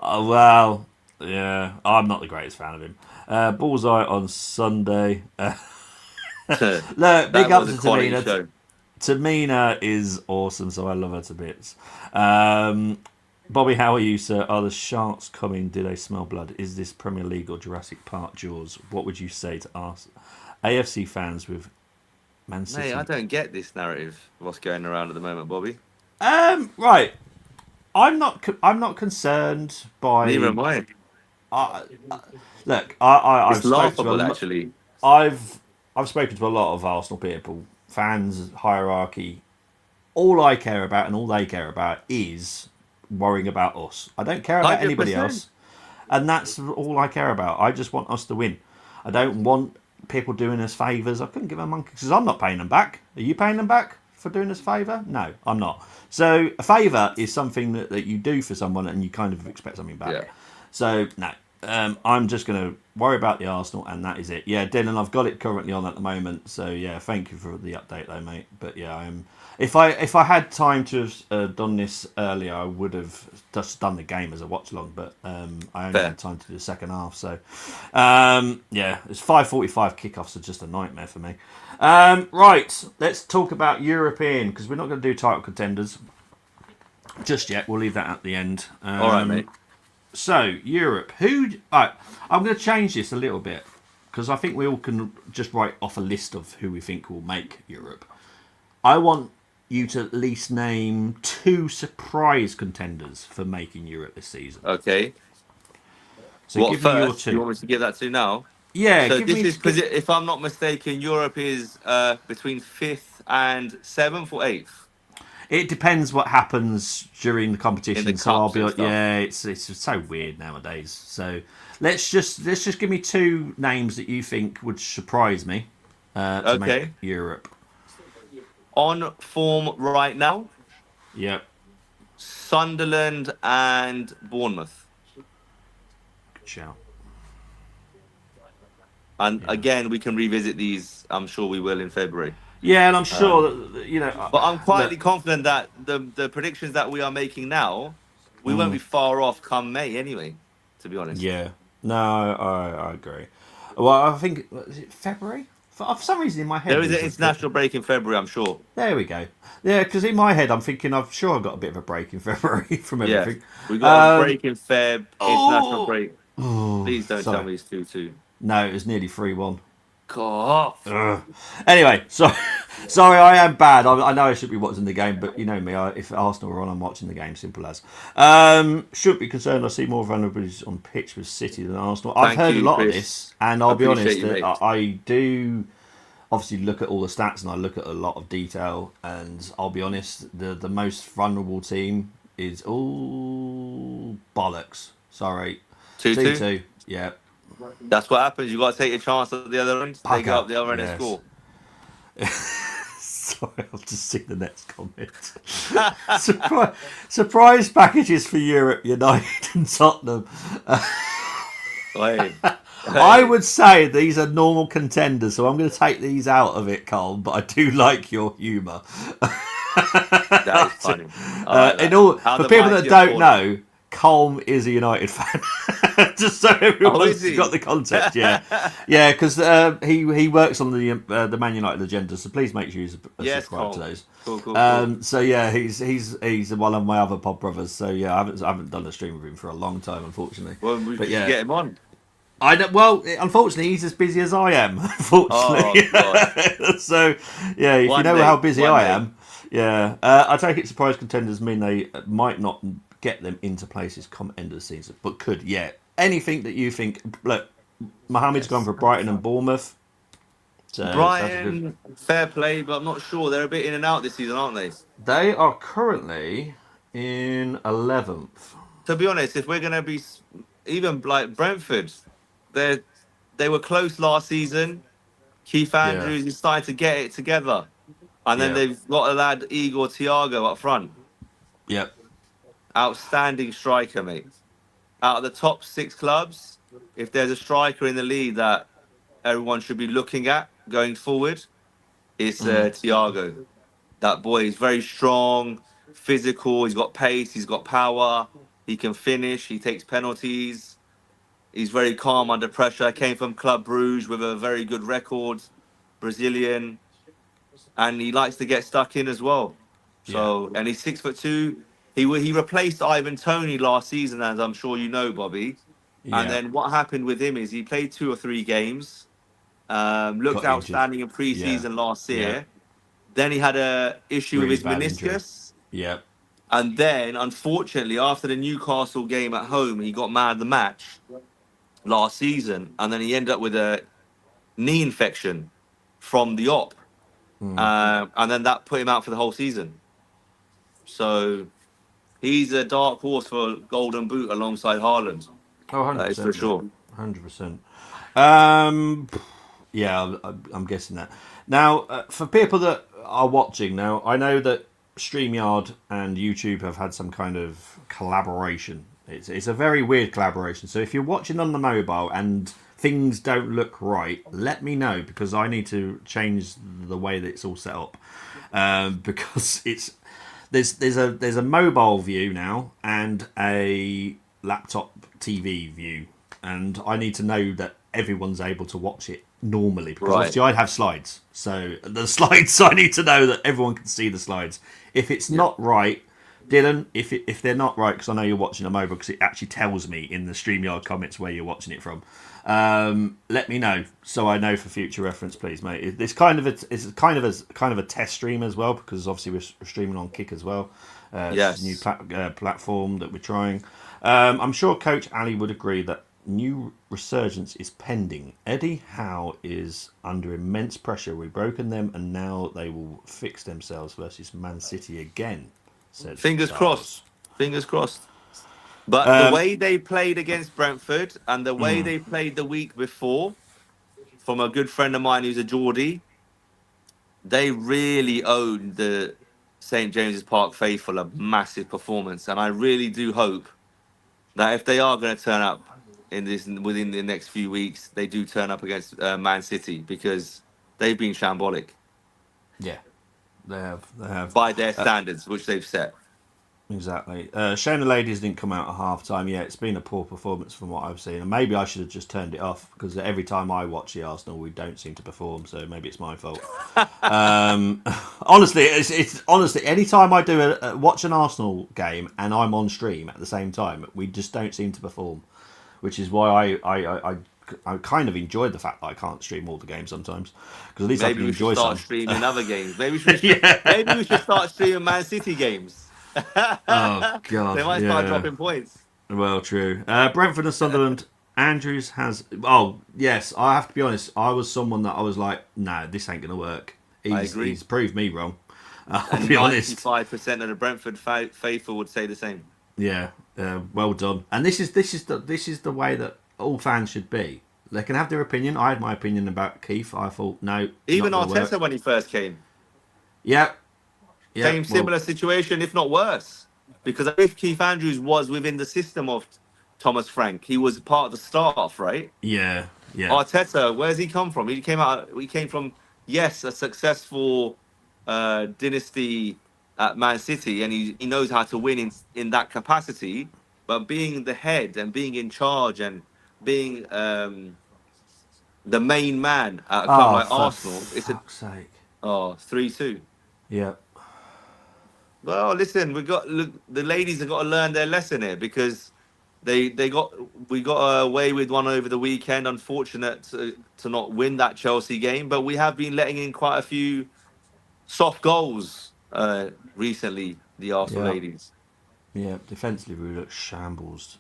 Well, yeah, I'm not the greatest fan of him. Bullseye on Sunday. Look, big up to Tamina. Tamina is awesome, so I love her to bits. Bobby, how are you, sir? Are the sharks coming? Do they smell blood? Is this Premier League or Jurassic Park Jaws? What would you say to us AFC fans with Man Mate, I City? don't get this narrative. What's going around at the moment, Bobby? Right. I'm not concerned Neither by. am I. Uh, look, I've It's spoke to laughable, actually. I've spoken to a lot of Arsenal people, fans, hierarchy. All I care about and all they care about is worrying about us. I don't care about anybody 100%. else, and that's all I care about. I just want us to win. I don't want people doing us favours. I couldn't give a monkey because I'm not paying them back. Are you paying them back for doing us a favour? No, I'm not. So a favour is something that you do for someone and you kind of expect something back. Yeah. So no, I'm just going to worry about the Arsenal and that is it. Yeah, Dylan, I've got it currently on at the moment. So yeah, thank you for the update though, mate. But yeah, I'm. If I had time to have done this earlier, I would have just done the game as a watch long. But I only Fair. had time to do the second half. So yeah, it's 5:45 kickoffs are just a nightmare for me. Right, let's talk about European because we're not going to do title contenders just yet. We'll leave that at the end. All right, mate. So Europe, who? Right, I'm going to change this a little bit because I think we all can just write off a list of who we think will make Europe. I want you to at least name 2 surprise contenders for making Europe this season. Okay. So What give me your first? 2. You want me to give that to now? Yeah, So give this me. is, if I'm not mistaken, Europe is between 5th and 7th or 8th It depends what happens during the competition. in the So I'll cups be and like, stuff. yeah, it's so weird nowadays. So let's just give me 2 names that you think would surprise me to make Okay. Europe. On form right now, Yep, Sunderland and Bournemouth. good shout. And Yeah. again, we can revisit these. I'm sure we will in February. Yeah, and I'm sure that you know. But I'm quietly Look, confident that the predictions that we are making now, we won't be far off come May anyway, to be honest. yeah, no, I agree. Well, I think is it February. For some reason in my head, There is an there's international break in February, I'm sure. there we go. Yeah, because in my head, I'm thinking I've sure I got a bit of a break in February from Yeah. everything. We got a break in Feb, international Oh, break. Please don't tell sorry. me it's 2-2. No, it was nearly 3-1. God. Anyway, sorry, I am bad. I know I should be watching the game, but you know me. If Arsenal are on, I'm watching the game. Simple as. Should be concerned. I see more vulnerabilities on pitch with City than Arsenal. I've Thank heard a you, lot of Chris. this, and I'll be honest. Appreciate you, mate. I do obviously look at all the stats and I look at a lot of detail. And I'll be honest, the most vulnerable team is all bollocks. Sorry, 2-2. 2-2. Yeah. That's what happens. You got to take your chance at the other end. Pack Take it up, up the other end and yes. score. Sorry, I'll just see the next comment. Surprise packages for Europe, United and Tottenham. Hey. I would say these are normal contenders, so I'm going to take these out of it, Colm. But I do like your humour. That is funny. I like that. How For the people that mighty have don't fallen. know, Colm is a United fan. Just so everyone's is he? got the context, yeah, yeah, because he works on the Man United agenda. So please make sure you subscribe to those. Cool. So yeah, he's one of my other pod brothers. So yeah, I haven't done a stream with him for a long time, unfortunately. Well, we But should yeah. get him on. I don't, well, unfortunately, he's as busy as I am. Unfortunately, God. So yeah, if One you know day, how busy one I day. am, yeah, I take it surprise contenders mean they might not get them into places come end of the season, but could. Yeah, anything that you think. Look, Mohamed's gone for Brighton and Bournemouth. So that's Brighton, fair play, but I'm not sure. They're a bit in and out this season, aren't they? they are currently in 11th. To be honest, if we're going to be even like Brentford, they were close last season. Keith Andrews is starting to get it together. And then Yeah. they've got a lad, Igor Thiago, up front. Yep. Outstanding striker, mate. Out of the top 6 clubs, if there's a striker in the league that everyone should be looking at going forward, it's Thiago. That boy is very strong, physical. He's got pace. He's got power. He can finish. He takes penalties. He's very calm under pressure. Came from Club Bruges with a very good record, Brazilian, and he likes to get stuck in as well. So, and he's 6'2", He replaced Ivan Toney last season, as I'm sure you know, Bobby. And Yeah, then what happened with him is he played 2 or 3 games, looked got injured. outstanding in Yeah, pre-season last yeah, year. Then he had a issue with really his bad injury. meniscus. Yeah, And then, unfortunately, after the Newcastle game at home, he got man of the match last season. And then he ended up with a knee infection from the op. mm. And then that put him out for the whole season. So he's a dark horse for Golden Boot alongside Haaland. Oh, That is for 100%, mate. sure. 100%. Um, yeah, I'm guessing that. Now, for people that are watching now, I know that StreamYard and YouTube have had some kind of collaboration. It's a very weird collaboration. So if you're watching on the mobile and things don't look right, let me know because I need to change the way that it's all set up. Because there's a mobile view now and a laptop TV view, and I need to know that everyone's able to watch it normally because Right. obviously I have slides. So the slides, I need to know that everyone can see the slides. If it's not right, Dylan, if they're not right, because I know you're watching a mobile, because it actually tells me in the StreamYard comments where you're watching it from. Let me know so I know for future reference, please, mate. It's kind of a test stream as well because obviously we're streaming on Kick as well. It's a new Yes. platform that we're trying. I'm sure Coach Ali would agree that new resurgence is pending. Eddie Howe is under immense pressure. We've broken them, and now they will fix themselves versus Man City again. Says Fingers Charles. crossed. Fingers crossed. But the Um, way they played against Brentford and the way they played the week before, from a good friend of mine who's a Geordie, they really owed the St James's Park faithful a massive performance. And I really do hope that if they are going to turn up within the next few weeks, they do turn up against Man City because they've been shambolic yeah, they have. They have. by their standards, which they've set. Exactly. Shame the ladies didn't come out at half time. Yeah, it's been a poor performance from what I've seen. And maybe I should have just turned it off because every time I watch the Arsenal, we don't seem to perform. So maybe it's my fault. Honestly, it's honestly, any time I do watch an Arsenal game and I'm on stream at the same time, we just don't seem to perform. Which is why I kind of enjoy the fact that I can't stream all the games sometimes because at least I Maybe can we should enjoy start some. streaming other games. Yeah. Maybe we should start streaming Man City games. Oh They God. might start Yeah. dropping points. Well, true. Brentford and Sunderland. Andrews has. Oh, yes. I have to be honest. I was someone that I was like, no, this ain't gonna work. I agree. He's proved me wrong. I'll And be honest. 95% of the Brentford faithful would say the same. Yeah. Well done. And this is the way that all fans should be. They can have their opinion. I had my opinion about Keith. I thought, no, Even not gonna Arteta, work. when he first came, Yeah. Yeah. same Well. similar situation, if not worse. Because if Keith Andrews was within the system of Thomas Frank, he was part of the staff, right? Yeah. Yeah. Arteta, where's he come from? He came out. We came from, yes, a successful dynasty at Man City, and he knows how to win in that capacity. But being the head and being in charge and being the main man at a club Oh, like for Arsenal, it's a fuck's sake. 3-2. Yeah. Well, listen, look, the ladies have got to learn their lesson here because we got away with one over the weekend. Unfortunate to not win that Chelsea game, but we have been letting in quite a few soft goals recently. The Arsenal Yeah. ladies. Yeah. Defensively, we look shambles.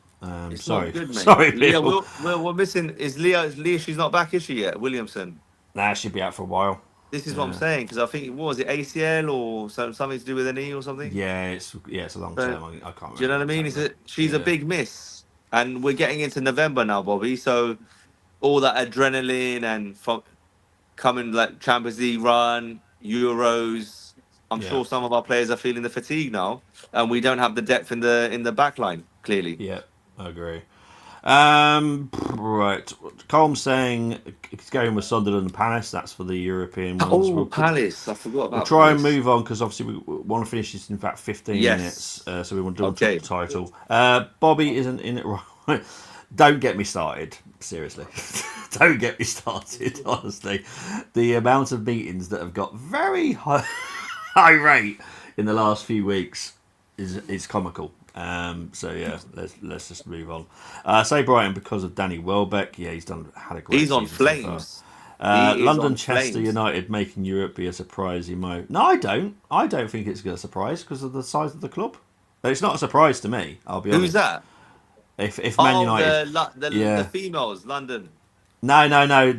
It's not Sorry. good, mate. Sorry, Leah, people. we're missing. Is Leah? Leah, she's not back, is she yet? Williamson. Nah, she'll be out for a while. This is what I'm Yeah. saying because I think what was it ACL or something to do with a knee or something. Yeah, it's a long So, term. I can't remember. do you know what I mean? Exactly. She's a Yeah. big miss, and we're getting into November now, Bobby. So all that adrenaline and from coming like Champions League run, Euros. I'm Yeah. sure some of our players are feeling the fatigue now, and we don't have the depth in the back line. Clearly, Yeah, I agree. Right. Colm's saying it's going with Sunderland and Palace. That's for the European ones. Palace. I forgot about. We'll try and Palace. move on because obviously we want to finish this in about 15 Yes. minutes. So we want to Okay. the title. Bobby isn't in it right. Don't get me started. Seriously. Don't get me started, honestly. The amount of meetings that have got very high rate in the last few weeks is comical. So yeah, let's just move on. Say Brighton because of Danny Welbeck. Yeah, had a great He's on season so far. flames. He is London on Chester flames. United making Europe be a surprise. No, I don't. I don't think it's a surprise because of the size of the club. It's not a surprise to me. I'll be Who's honest. that? If Man Oh, United, the yeah, females, London. no.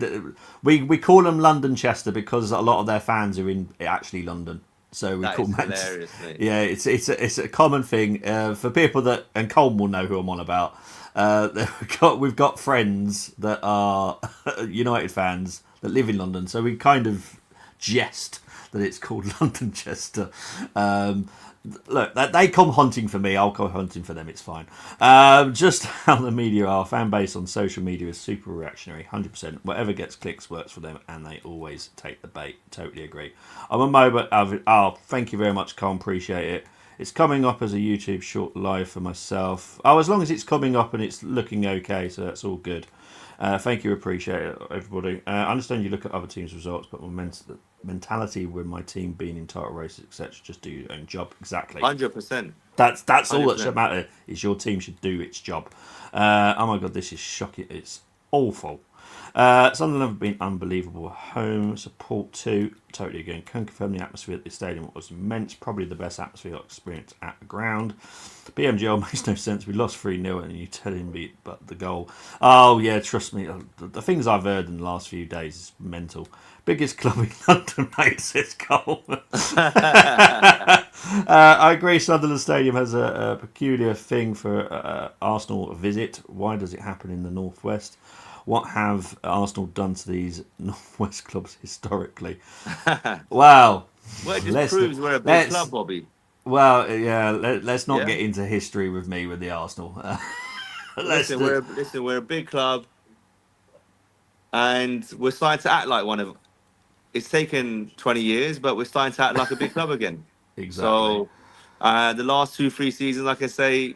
We call them London Chester because a lot of their fans are in actually London. So we That call is Man. hilarious, mate. Yeah, it's a common thing for people that, and Colm will know who I'm on about. We've got friends that are United fans that live in London, so we kind of jest that it's called London Chester. Look, they come hunting for me. I'll go hunting for them. It's fine. Just how the media are. Fan base on social media is super reactionary. 100%. Whatever gets clicks works for them, and they always take the bait. Totally agree. I'm a mobile. Oh, thank you very much, Colin. Appreciate it. It's coming up as a YouTube short live for myself. Oh, as long as it's coming up and it's looking okay, so that's all good. Thank you, appreciate it, everybody. I understand you look at other teams' results, but my mentality with my team being in title races, etc., just do your own job. Exactly. 100%. That's all that 100%. should matter. Is your team should do its job. Oh my god, this is shocking. It's awful. Sunderland have been unbelievable. Home support too. Totally again. Can confirm the atmosphere at this stadium was immense. Probably the best atmosphere I experienced at the ground. BMGL makes no sense. We lost 3-0 and you telling me but the goal. Oh yeah, trust me. The things I've heard in the last few days is mental. Biggest club in London, mate, says Cole. I agree. Sunderland Stadium has a peculiar thing for Arsenal visit. Why does it happen in the northwest? What have Arsenal done to these northwest clubs historically? Wow. Well, it just proves we're a big club, Bobby. Well, yeah. Let's not Yeah. get into history with me with the Arsenal. Listen, we're a big club, and we're starting to act like one of. It's taken 20 years, but we're starting to act like a big club again. Exactly. So, the last 2-3 seasons, like I say,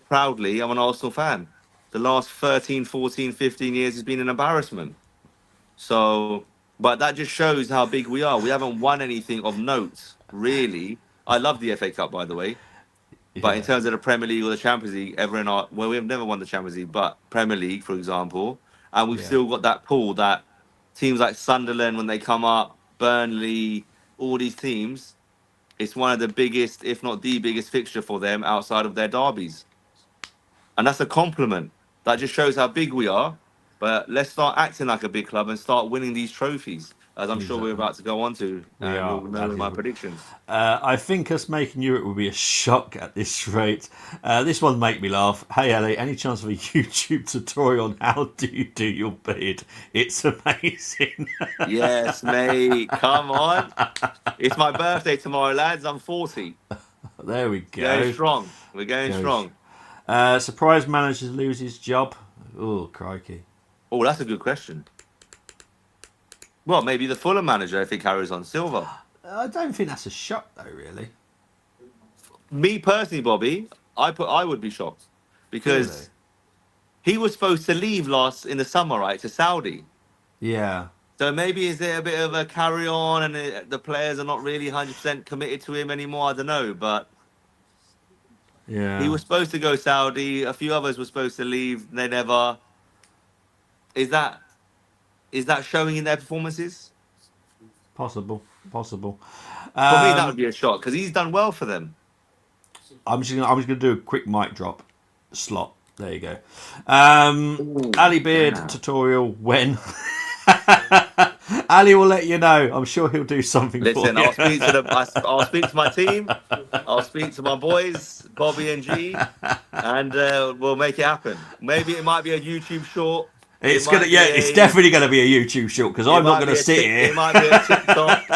proudly, I'm an Arsenal fan. The last 13, 14, 15 years has been an embarrassment. So, but that just shows how big we are. We haven't won anything of note, really. I love the FA Cup, by the way. But in Yeah. terms of the Premier League or the Champions League, well, we've never won the Champions League, but Premier League, for example, and we've Yeah. still got that pool that teams like Sunderland, when they come up, Burnley, all these teams, it's one of the biggest, if not the biggest fixture for them outside of their derbies. And that's a compliment. That just shows how big we are. But let's start acting like a big club and start winning these trophies, as I'm sure we're Exactly. about to go on to. We And are. we'll know my predictions. I think us making Europe will be a shock at this rate. This one make me laugh. Hey Ellie, any chance of a YouTube tutorial on how do you do your beard? It's amazing. Yes, mate. Come on. It's my birthday tomorrow, lads. I'm 40. There we Going go. strong. We're going Goes. strong. Surprise manager lose his job. Oh crikey. Oh, that's a good question. Well, maybe the Fulham manager if he carries on Silver. I don't think that's a shock though, really. Me personally, Bobby, I would be shocked Really? because he was supposed to leave last in the summer, right, to Saudi. Yeah. So maybe is there a bit of a carry on, and the players are not really 100% committed to him anymore? I don't know, but Yeah. he was supposed to go Saudi. A few others were supposed to leave. They never. Is that showing in their performances? Possible. For me, that would be a shock because he's done well for them. I'm just gonna do a quick mic drop slot. There you go. Ali Beard Yeah. tutorial when. Ali will let you know. I'm sure he'll do something Listen, for you. I'll speak to my team. I'll speak to my boys, Bobby and G, and we'll make it happen. Maybe it might be a YouTube short. It's definitely gonna be a YouTube short because I'm not gonna sit here. It might be a TikTok,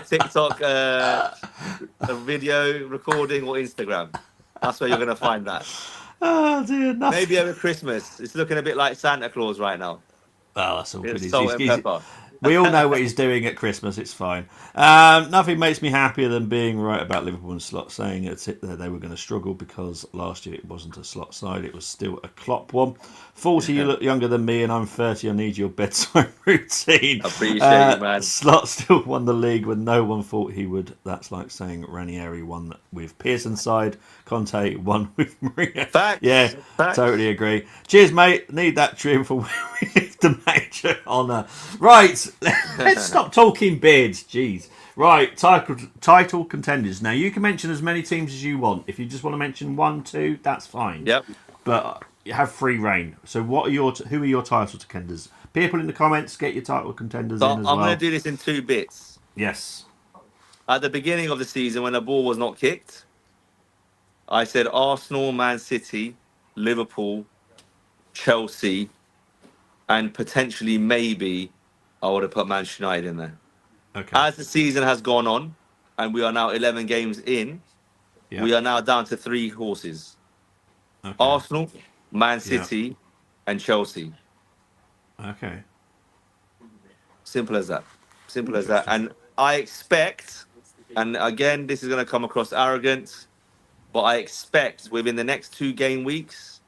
TikTok a video recording or Instagram. That's where you're gonna find that. Oh dear, nothing. Maybe over Christmas. It's looking a bit like Santa Claus right now. Oh, that's all good. It's salt and pepper. We all know what he's doing at Christmas. It's fine. Nothing makes me happier than being right about Liverpool and slot, saying they were going to struggle because last year it wasn't a slot side. It was still a Klopp one. 40, you look younger than me, and I'm 30. I need your bedside routine. Appreciate you, man. Slot still won the league when no one thought he would. That's like saying Ranieri won with Pearson's side. Conte won with Mourinho. Facts. Yeah, Facts. totally agree. Cheers, mate. Need that trim for we leave the major honour. Right, let's stop talking beards. Jeez. Right, title contenders. Now you can mention as many teams as you want. If you just want to mention 1, 2, that's fine. Yep. But you have free reign. So who are your title contenders? People in the comments, get your title contenders So in as I'm well. going to do this in 2 bits. Yes. At the beginning of the season, when the ball was not kicked, I said Arsenal, Man City, Liverpool, Chelsea, and potentially maybe I would have put Manchester United in there. Okay. As the season has gone on, and we are now 11 games in, we are now down to 3 horses. Okay. Arsenal, Man City, and Chelsea. Okay. Simple as that. Simple as that. And I expect, and again, this is going to come across arrogant, but I expect within the next 2 game weeks,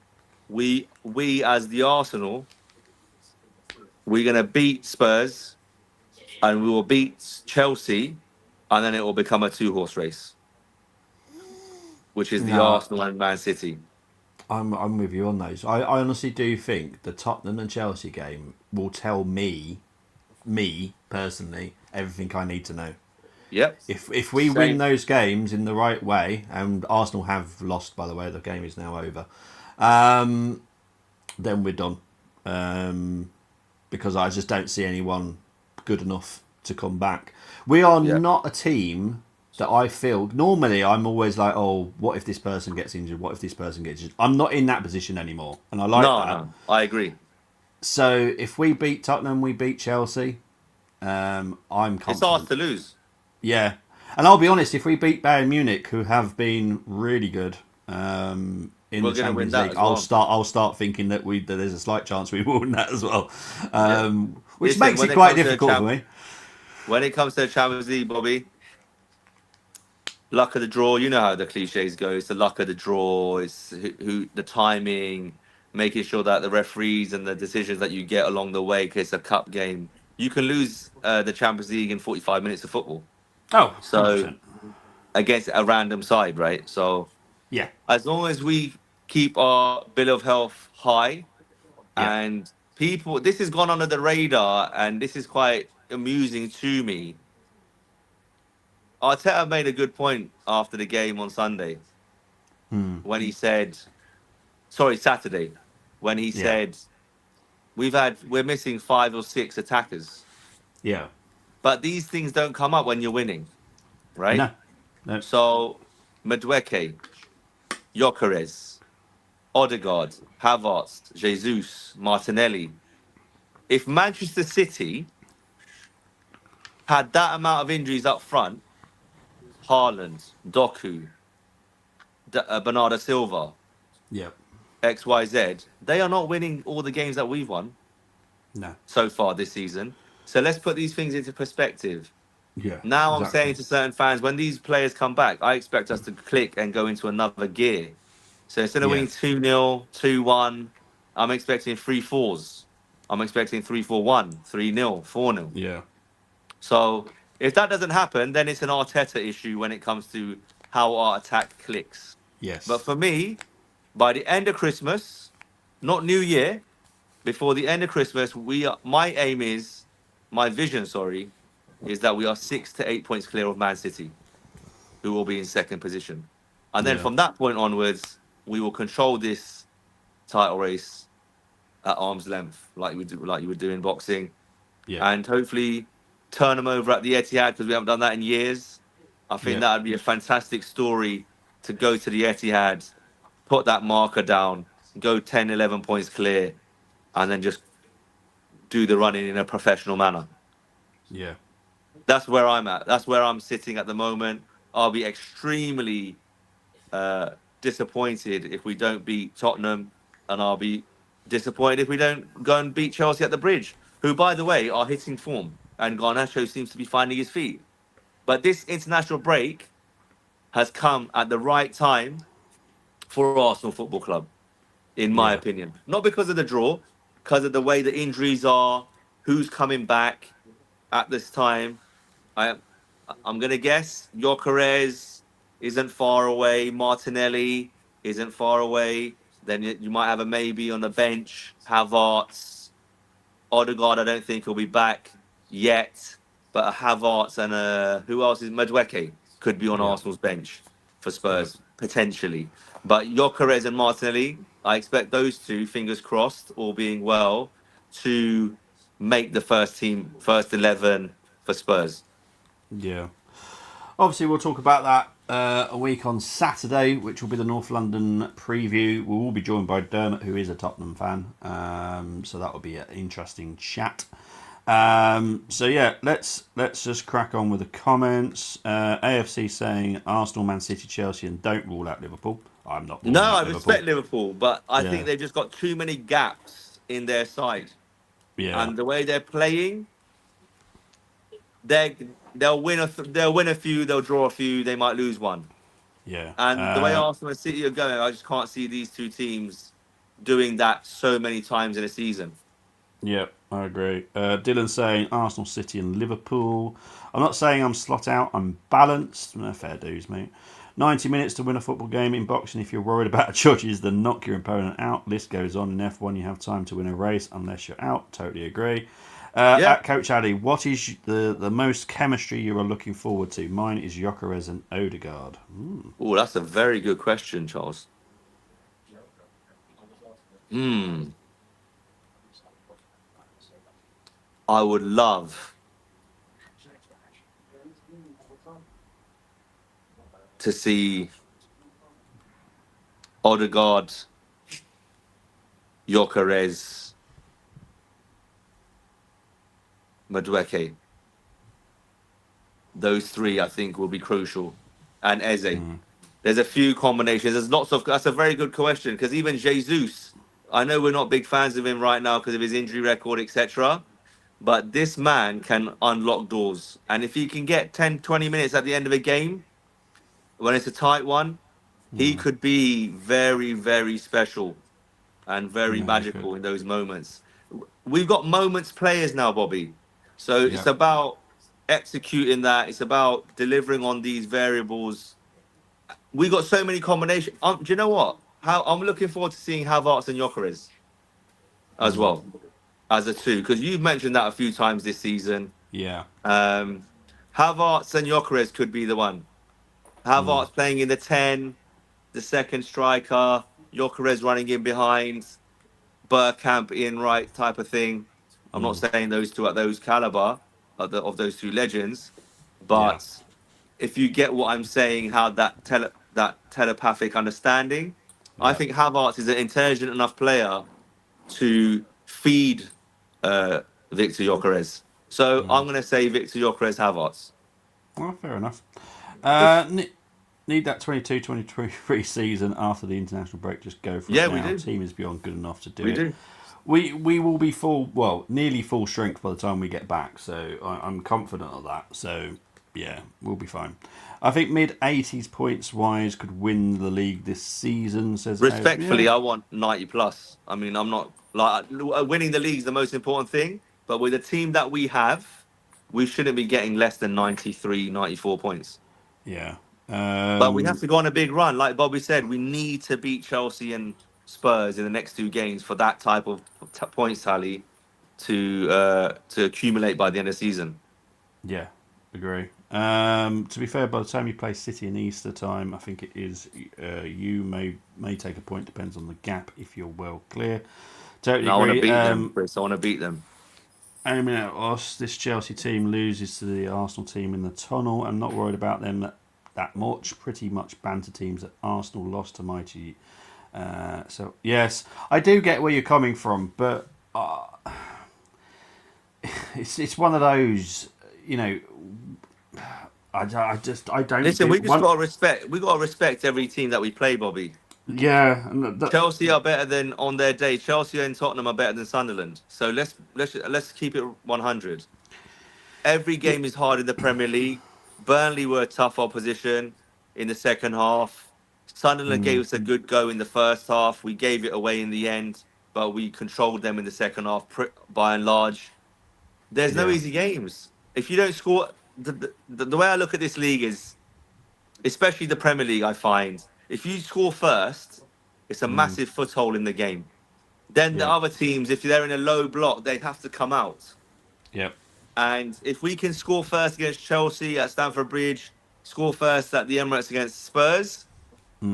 we as the Arsenal, we're going to beat Spurs and we will beat Chelsea, and then it will become a 2-horse race, which is the Arsenal and Man City. I'm with you on those. I honestly do think the Tottenham and Chelsea game will tell me personally, everything I need to know. Yep. If we win those games in the right way, and Arsenal have lost, by the way, the game is now over, then we're done. Because I just don't see anyone good enough to come back. We are not a team that I feel... Normally, I'm always like, oh, what if this person gets injured? What if this person gets injured? I'm not in that position anymore, and I like that. No, I agree. So if we beat Tottenham, we beat Chelsea, I'm confident. It's ours to lose. Yeah. And I'll be honest, if we beat Bayern Munich, who have been really good in the Champions League, I'll start thinking that there's a slight chance we will win that as well. Which makes it quite difficult for me. When it comes to the Champions League, Bobby, luck of the draw, you know how the cliches go. It's the luck of the draw, it's who the timing, making sure that the referees and the decisions that you get along the way, because it's a cup game. You can lose the Champions League in 45 minutes of football. Oh, 100%. So against a random side, right? So yeah, as long as we keep our bill of health high, and people, this has gone under the radar, and this is quite amusing to me. Arteta made a good point after the game on Sunday when he said, Saturday, when he said, we're missing 5 or 6 attackers. Yeah. But these things don't come up when you're winning, right? No. So, Madueke, Gyökeres, Odegaard, Havertz, Jesus, Martinelli. If Manchester City had that amount of injuries up front, Haaland, Doku, Bernardo Silva, XYZ, they are not winning all the games that we've won so far this season. So let's put these things into perspective. Yeah. Now I'm saying to certain fans, when these players come back, I expect us to click and go into another gear. So instead of winning 2-0, 2-1, I'm expecting 3-4s. I'm expecting 3-4-1, 3-0, 4-0. Yeah. So if that doesn't happen, then it's an Arteta issue when it comes to how our attack clicks. Yes. But for me, by the end of Christmas, not New Year, before the end of Christmas, my vision, is that we are 6 to 8 points clear of Man City, who will be in second position. And then from that point onwards, we will control this title race at arm's length, like you would do in boxing. Yeah. And hopefully turn them over at the Etihad, because we haven't done that in years. I think that would be a fantastic story to go to the Etihad, put that marker down, go 10, 11 points clear, and then just do the running in a professional manner. Yeah. That's where I'm at. That's where I'm sitting at the moment. I'll be extremely disappointed if we don't beat Tottenham, and I'll be disappointed if we don't go and beat Chelsea at the Bridge, who, by the way, are hitting form. and Garnacho seems to be finding his feet. But this international break has come at the right time for Arsenal Football Club, in my Yeah. opinion. Not because of the draw, because of the way the injuries are, who's coming back at this time. I, I'm gonna guess Gyökeres isn't far away. Martinelli isn't far away. Then you might have a maybe on the bench. Havertz, Odegaard. I don't think he'll be back yet. But a Havertz and who else is Madueke could be on Yeah. Arsenal's bench for Yeah. Spurs potentially. But Gyökeres and Martinelli, I expect those two, fingers crossed, all being well, to make the first team, first 11 for Spurs. Yeah. Obviously, we'll talk about that a week on Saturday, which will be the North London preview. We'll all be joined by Dermot, who is a Tottenham fan. So that will be an interesting chat. So yeah, let's just crack on with the comments. AFC saying Arsenal, Man City, Chelsea, and don't rule out Liverpool. I'm not ruling No, out I Liverpool. respect Liverpool, but I Yeah. think they've just got too many gaps in their side. Yeah. And the way they're playing, they'll win they'll win a few, they'll draw a few, they might lose one. Yeah. And the way Arsenal and City are going, I just can't see these two teams doing that so many times in a season. Yeah, I agree. Dylan saying Arsenal, City, and Liverpool. I'm not saying I'm slot out. I'm balanced. No, fair dues, mate. 90 minutes to win a football game in boxing. If you're worried about judges, then knock your opponent out. List goes on. In F1, you have time to win a race unless you're out. Totally agree. Yeah. At Coach Ali, what is the most chemistry you are looking forward to? Mine is Gyökeres and Odegaard. Oh, that's a very good question, Charles. I would love to see Odegaard, Gyökeres, Madueke. Those three, I think, will be crucial. And Eze. There's a few combinations. There's lots of. That's a very good question because even Jesus, I know we're not big fans of him right now because of his injury record, etc. But this man can unlock doors. And if he can get 10, 20 minutes at the end of a game, when it's a tight one, he could be very, very special and very Yeah, magical in those moments. We've got moments players now, Bobby. So it's about executing that. It's about delivering on these variables. We got so many combinations. Do you know what? How I'm looking forward to seeing Havertz and Gyökeres as well as a two, because you've mentioned that a few times this season. Yeah. Havertz and Gyökeres could be the one. Havertz playing in the 10, the second striker, Gyökeres running in behind, Bergkamp in right type of thing. I'm not saying those two at those caliber of those two legends, but if you get what I'm saying, how that telepathic understanding, I think Havertz is an intelligent enough player to feed Victor Gyökeres. So I'm going to say Victor Gyökeres Havertz. Well, fair enough. Need that 22-23 season after the international break. Just go for it now. We do. Team is beyond good enough to do We it. do. We will be nearly full strength by the time we get back. So I'm confident of that. So yeah, we'll be fine. I think mid-80s points wise could win the league this season. Says Respectfully, I want 90 plus. I mean, I'm not like winning the league is the most important thing, but with the team that we have, we shouldn't be getting less than 93, 94 points. Yeah. But we have to go on a big run. Like Bobby said, we need to beat Chelsea and Spurs in the next two games for that type of points tally to accumulate by the end of the season. Yeah, agree. To be fair, by the time you play City in Easter time, I think it is you may take a point. Depends on the gap if you're well clear. Totally agree. I want to beat them, Chris. I want to beat them. Aiming at us, this Chelsea team loses to the Arsenal team in the tunnel. I'm not worried about them that much. Pretty much banter teams that Arsenal lost to mighty. So yes, I do get where you're coming from, but it's one of those, you know. I don't. Listen, we just got to respect. We got to respect every team that we play, Bobby. Yeah, Chelsea are better than on their day. Chelsea and Tottenham are better than Sunderland. So let's keep it 100. every game is hard in the Premier League. Burnley were a tough opposition in the second half. Sunderland gave us a good go in the first half. We gave it away in the end, but we controlled them in the second half by and large. There's no Yeah. easy games. If you don't score, the way I look at this league is, especially the Premier League, I find if you score first, it's a massive foothold in the game. Then the Yeah. other teams, if they're in a low block, they have to come out. Yep. And if we can score first against Chelsea at Stamford Bridge, score first at the Emirates against Spurs,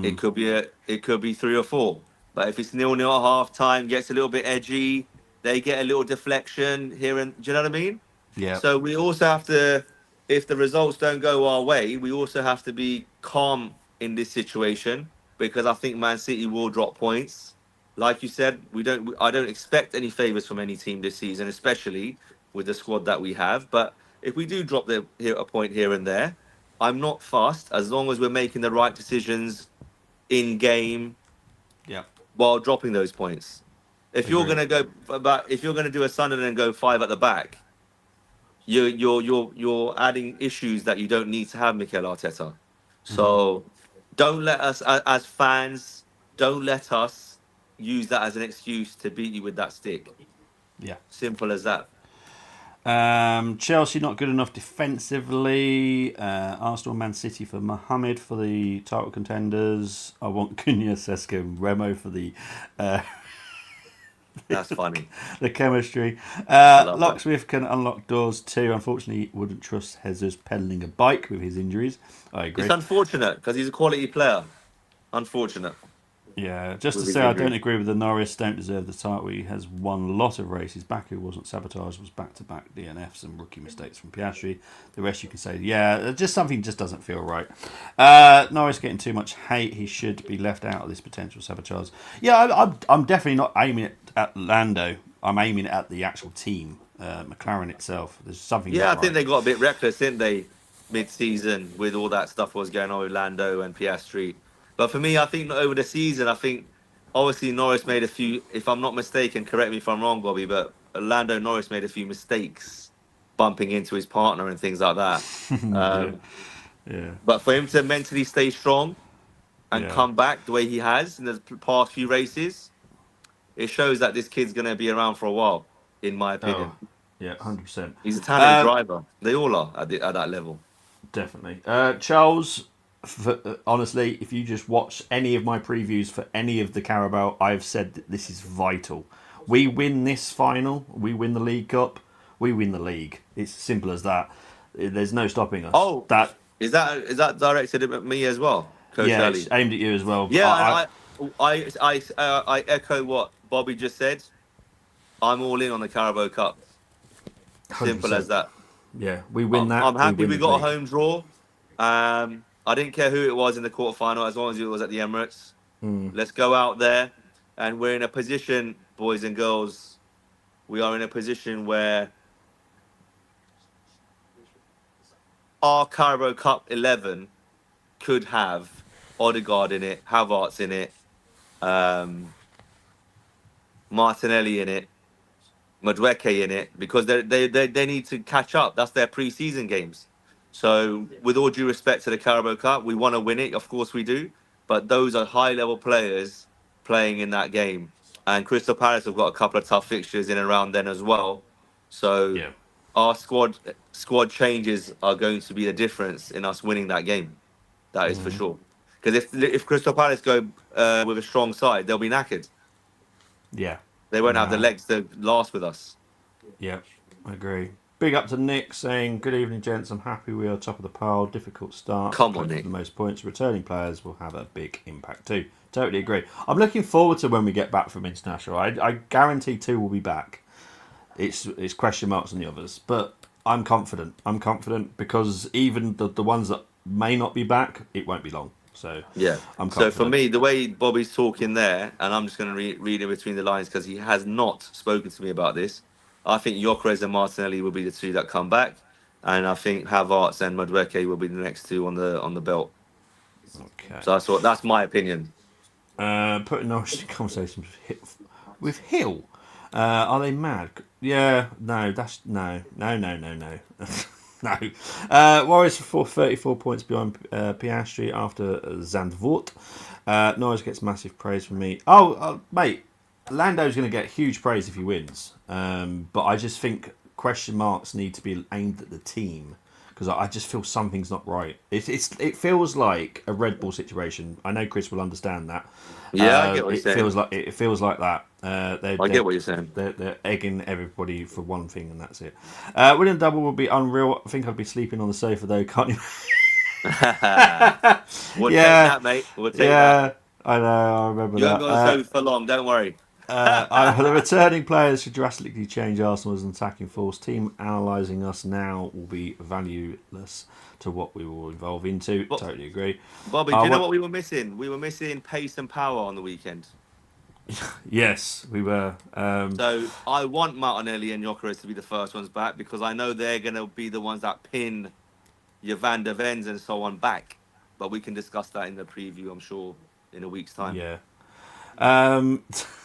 it could be 3 or 4. But if it's 0-0 at half time, gets a little bit edgy, they get a little deflection here and do you know what I mean? Yeah. So we also have to, if the results don't go our way, we also have to be calm in this situation because I think Man City will drop points. Like you said, I don't expect any favours from any team this season, especially with the squad that we have. But if we do drop a point here and there, I'm not fussed as long as we're making the right decisions in game Yeah. while dropping those points. If you're Agree. going to if you're going to do a Sunderland and go 5 at the back, you're adding issues that you don't need to have, Mikel Arteta. So don't let us as fans, don't let us use that as an excuse to beat you with that stick. Yeah. Simple as that. Chelsea not good enough defensively. Arsenal, Man City for Mohamed for the title contenders. I want Cunha, Seska, and Remo for the That's funny. the chemistry. I love that. Locksmith can unlock doors too. Unfortunately, wouldn't trust Jesus pedaling a bike with his injuries. I agree. It's unfortunate because he's a quality player. Unfortunate. Yeah, just to With his say, I don't injuries. agree with the Norris. Don't deserve the title. He has won a lot of races. Baku wasn't sabotaged. Was back-to-back DNFs and rookie mistakes from Piastri. The rest you can say, yeah, just something just doesn't feel right. Norris getting too much hate. He should be left out of this potential sabotage. Yeah, I'm definitely not aiming at Lando. I'm aiming at the actual team, McLaren itself. There's something. Yeah, I not think right. they got a bit reckless, didn't they, mid-season with all that stuff was going on with Lando and Piastri. But for me, I think over the season, I think obviously Norris made a few. If I'm not mistaken, correct me if I'm wrong, Bobby, but Lando Norris made a few mistakes, bumping into his partner and things like that. Yeah, yeah, But for him to mentally stay strong and yeah. come back the way he has in the past few races, it shows that this kid's going to be around for a while, in my Oh, opinion. yeah, 100%. He's a talented driver. They all are at that level. Definitely. Charles, honestly, if you just watch any of my previews for any of the Carabao, I've said that this is vital. We win this final, we win the League Cup, we win the league. It's as simple as that. There's no stopping us. Oh, That is that directed at me as well, Coach yeah, it's Ali? aimed at you as well. Yeah, and I echo what Bobby just said. I'm all in on the Carabao Cup. Simple as 100%. that. Yeah, we win that. I'm We happy win we the got a league. home draw. I didn't care who it was in the quarterfinal as long as it was at the Emirates. Let's go out there, and we're in a position, boys and girls. We are in a position where our Carabao Cup 11 could have Odegaard in it, Havertz in it, um, Martinelli in it, Madueke in it, because they need to catch up. That's their pre-season games. So, with all due respect to the Carabao Cup, we want to win it. Of course we do. But those are high-level players playing in that game. And Crystal Palace have got a couple of tough fixtures in and around then as well. So, Yeah. our squad changes are going to be the difference in us winning that game. That is for sure. Because if Crystal Palace go with a strong side, they'll be knackered. Yeah. They won't have the Nah. legs to last with us. Yeah, I agree. Big up to Nick saying, "Good evening, gents. I'm happy we are top of the pile. Difficult start. Come on, Played for Nick. the most points. Returning players will have a big impact too." Totally agree. I'm looking forward to when we get back from international. I guarantee 2 will be back. It's question marks on the others, but I'm confident. I'm confident because even the ones that may not be back, it won't be long. So Yeah. I'm So for confident. me, the way Bobby's talking there, and I'm just going to read it between the lines because he has not spoken to me about this. I think Gyökeres and Martinelli will be the 2 that come back, and I think Havertz and Madueke will be the next 2 on the belt. Okay. So that's my opinion. Putting Norwich in conversation with Hill. Are they mad? Yeah, no, no. No. Warriors for 34 points behind Piastri after Zandvoort. Norris gets massive praise from me. Mate, Lando's going to get huge praise if he wins. But I just think question marks need to be aimed at the team because I just feel something's not right. It feels like a Red Bull situation. I know Chris will understand that. Yeah, I get what you're saying. It feels like that. I get what you're saying. They're egging everybody for one thing, and that's it. Winning double would be unreal. I think I'd be sleeping on the sofa though. Can't you? We'll take that, mate. We'll take that. I know. I remember You that. won't be on the sofa for long. Don't worry. The returning players should drastically change Arsenal as an attacking force. Team analysing us now will be valueless to what we will evolve into. Totally agree. Bobby, do you know what we were missing? We were missing pace and power on the weekend. Yes, we were. So I want Martinelli and Gyökeres to be the first ones back because I know they're going to be the ones that pin your Van der Vens and so on back. But we can discuss that in the preview, I'm sure, in a week's time. Yeah.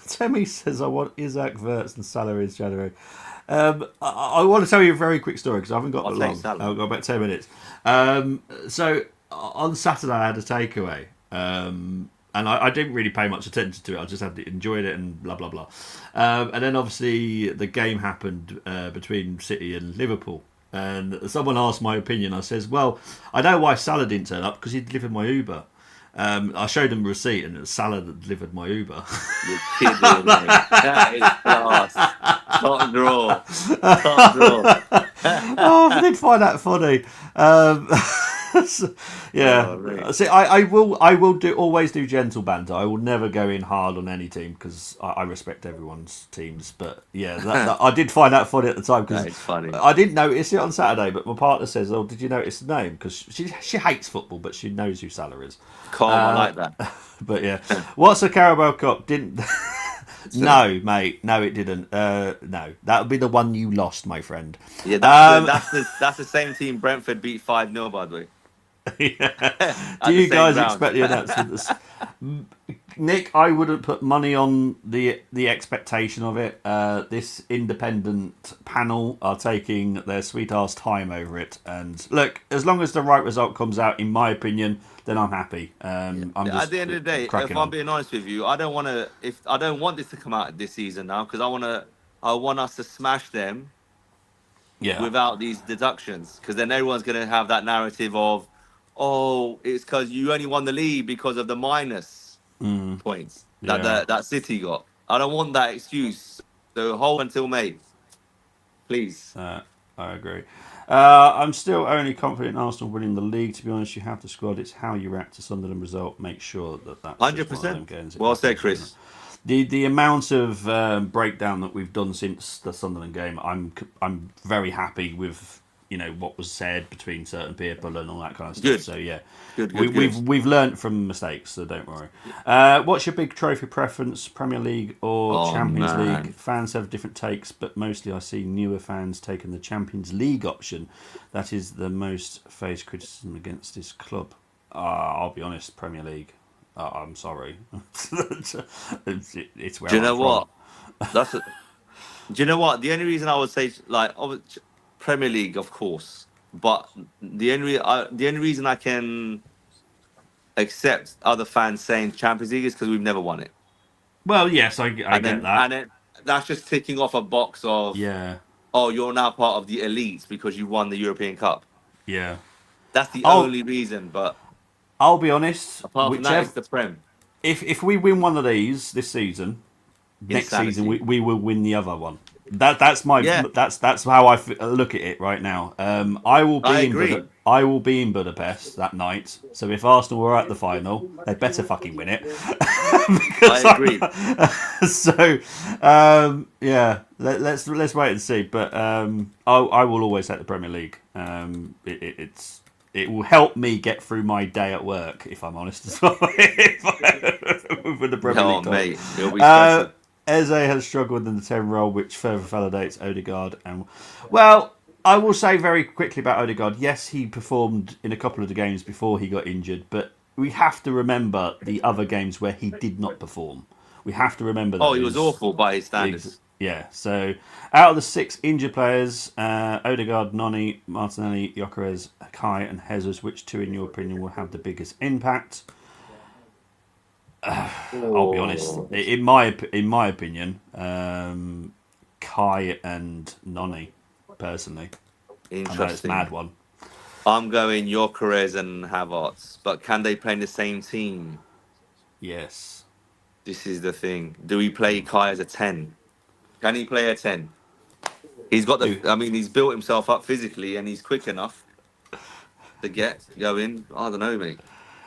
Temi says, I want Isaac, Wirtz and Salah in January. I want to tell you a very quick story because I haven't got that long. I've got about 10 minutes. So on Saturday I had a takeaway. And I didn't really pay much attention to it. I just enjoyed it and blah, blah, blah. And then obviously the game happened between City and Liverpool. And someone asked my opinion. I says, well, I know why Salah didn't turn up because he delivered my Uber. I showed him a receipt and it was Salah that delivered my Uber. You're kidding me. That is class. Top draw. Top draw. I did find that funny. Yeah. Oh, really? See, I will always do gentle banter. I will never go in hard on any team because I respect everyone's teams. But yeah, I did find that funny at the time because funny. I didn't notice it on Saturday. But my partner says, "Oh, did you notice the name?" Because she hates football, but she knows who Salah is. Calm, I like that. But yeah, what's the Carabao Cup? Didn't. No, mate. No, it didn't. No, that would be the one you lost, my friend. Yeah, that's the same team Brentford beat 5-0, by the way. Yeah. Do you guys expect the announcement? Nick, I wouldn't put money on the expectation of it. This independent panel are taking their sweet ass time over it. And look, as long as the right result comes out, in my opinion, then I'm happy. I'm at the end of the day, if I'm being honest with you, I don't want this to come out this season now because I want us to smash them. Yeah. Without these deductions, because then everyone's going to have that narrative of, oh, it's because you only won the league because of the minus points that City got. I don't want that excuse. So hold until May, please. I agree. I'm still only confident in Arsenal winning the league. To be honest, you have the squad. It's how you react to Sunderland result. Make sure that's 100%. Well said, Chris. The amount of breakdown that we've done since the Sunderland game, I'm very happy with what was said between certain people and all that kind of stuff. Good. So yeah, good. We've learnt from mistakes, so don't worry. What's your big trophy preference, Premier League or Champions League? Fans have different takes, but mostly I see newer fans taking the Champions League option. That is the most faced criticism against this club. I'll be honest, Premier League. I'm sorry. It's where. Do you know what? Do you know what? The only reason I would say Premier League, of course, but the only reason I can accept other fans saying Champions League is because we've never won it. Well, yes, I get that, and then that's just ticking off a box of oh, you're now part of the elites because you won the European Cup. Yeah, that's the only reason, but. I'll be honest. Apart from that, it's the Prem. If we win one of these this season, next season we will win the other one. That's my that's how I look at it right now. I will be in Budapest that night. So if Arsenal were at the final, they better fucking win it. I agree. So let's wait and see. But I will always take the Premier League. It will help me get through my day at work, if I'm honest as well. With the Premier League mate, it'll be special. Eze has struggled in the 10 role, which further validates Odegaard. Well, I will say very quickly about Odegaard. Yes, he performed in a couple of the games before he got injured, but we have to remember the other games where he did not perform. We have to remember that. Oh, he was awful by his standards. Yeah, so out of the 6 injured players, Odegaard, Noni, Martinelli, Gyökeres, Kai, and Jesus, which 2, in your opinion, will have the biggest impact? I'll be honest. Oh, In my opinion, Kai and Noni, personally. I know it's a interesting. mad one. I'm going Gyökeres and Havertz, but can they play in the same team? Yes. This is the thing. Do we play Kai as a 10? Can he play a 10? He's got the. Who? I mean, he's built himself up physically, and he's quick enough to get going. I don't know, mate.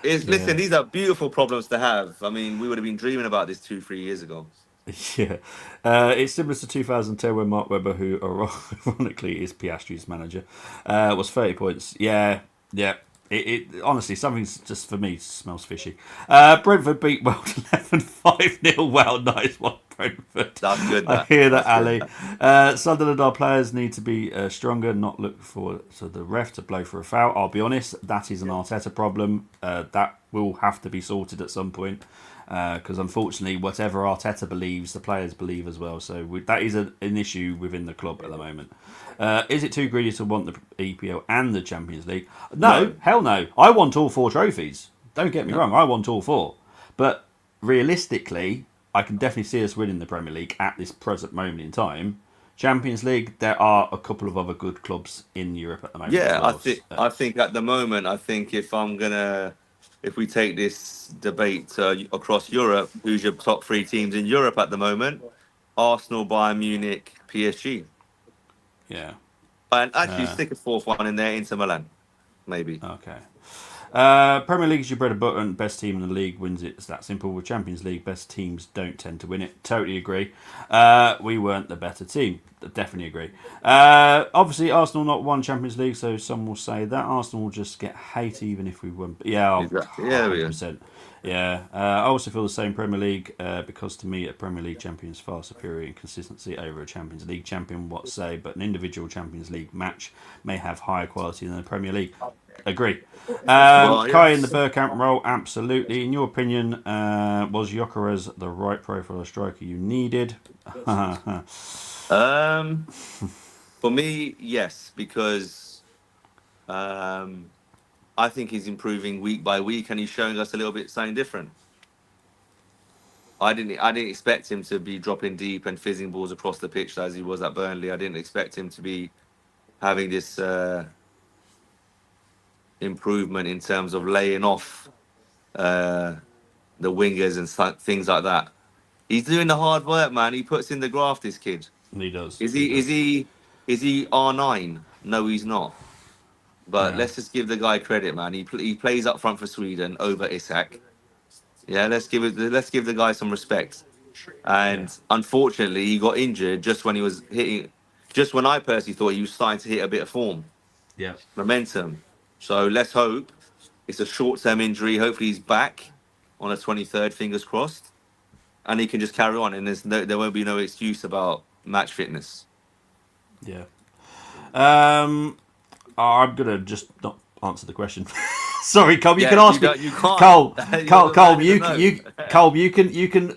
Listen, Yeah. these are beautiful problems to have. I mean, we would have been dreaming about this 2, 3 years ago. Yeah. It's similar to 2010 when Mark Webber, who ironically is Piastri's manager, was 30 points. Yeah. Yeah. It honestly, something's just for me smells fishy. Brentford beat Weld 11 5-0. Wow, nice one, Brentford. That's good. I hear that, That's good. Ali. Sunderland, our players need to be stronger, not look for the ref to blow for a foul. I'll be honest, that is an Arteta problem. That will have to be sorted at some point. Because unfortunately, whatever Arteta believes, the players believe as well. So that is an issue within the club at the moment. Is it too greedy to want the EPL and the Champions League? No, No. hell no. I want all 4 trophies. Don't get me wrong, I want all 4. But realistically, I can definitely see us winning the Premier League at this present moment in time. Champions League, there are a couple of other good clubs in Europe at the moment as Yeah, well. I think at the moment, I think if we take this debate across Europe, who's your top 3 teams in Europe at the moment? Arsenal, Bayern Munich, PSG, Yeah. and actually stick a 4th one in there, Inter Milan, maybe. Okay. Premier League is your bread and butter, and best team in the league wins it. It's that simple. With Champions League, best teams don't tend to win it. Totally agree. We weren't the better team. Definitely agree. Obviously, Arsenal not won Champions League, so some will say that Arsenal will just get hate even if we win. Yeah, Exactly. Yeah, there we go. 100%. Yeah, I also feel the same Premier League because to me a Premier League champion is far superior in consistency over a Champions League champion. What say? But an individual Champions League match may have higher quality than the Premier League. Agree. Well, Kai in the yes. Bergkamp role, absolutely. In your opinion, was Gyökeres the right profile of striker you needed? For me, yes, because I think he's improving week by week, and he's showing us a little bit something different. I didn't expect him to be dropping deep and fizzing balls across the pitch as he was at Burnley. I didn't expect him to be having this improvement in terms of laying off the wingers and things like that. He's doing the hard work, man. He puts in the graft. This kid. He does. Is He he? Is does. he? Is he R9? No, he's not. But Yeah. let's just give the guy credit, man. He plays up front for Sweden over Isak. Yeah, let's give the guy some respect. And Yeah. unfortunately, he got injured just when he was hitting. Just when I personally thought he was starting to hit a bit of form, Yeah. momentum. So let's hope it's a short-term injury. Hopefully, he's back on the 23rd. Fingers crossed, and he can just carry on. And there won't be no excuse about match fitness. Yeah. I'm gonna just not answer the question. Sorry, Colm. You can Yes, you ask me. don't. You can't. You're the Colm. man in the know. Colm.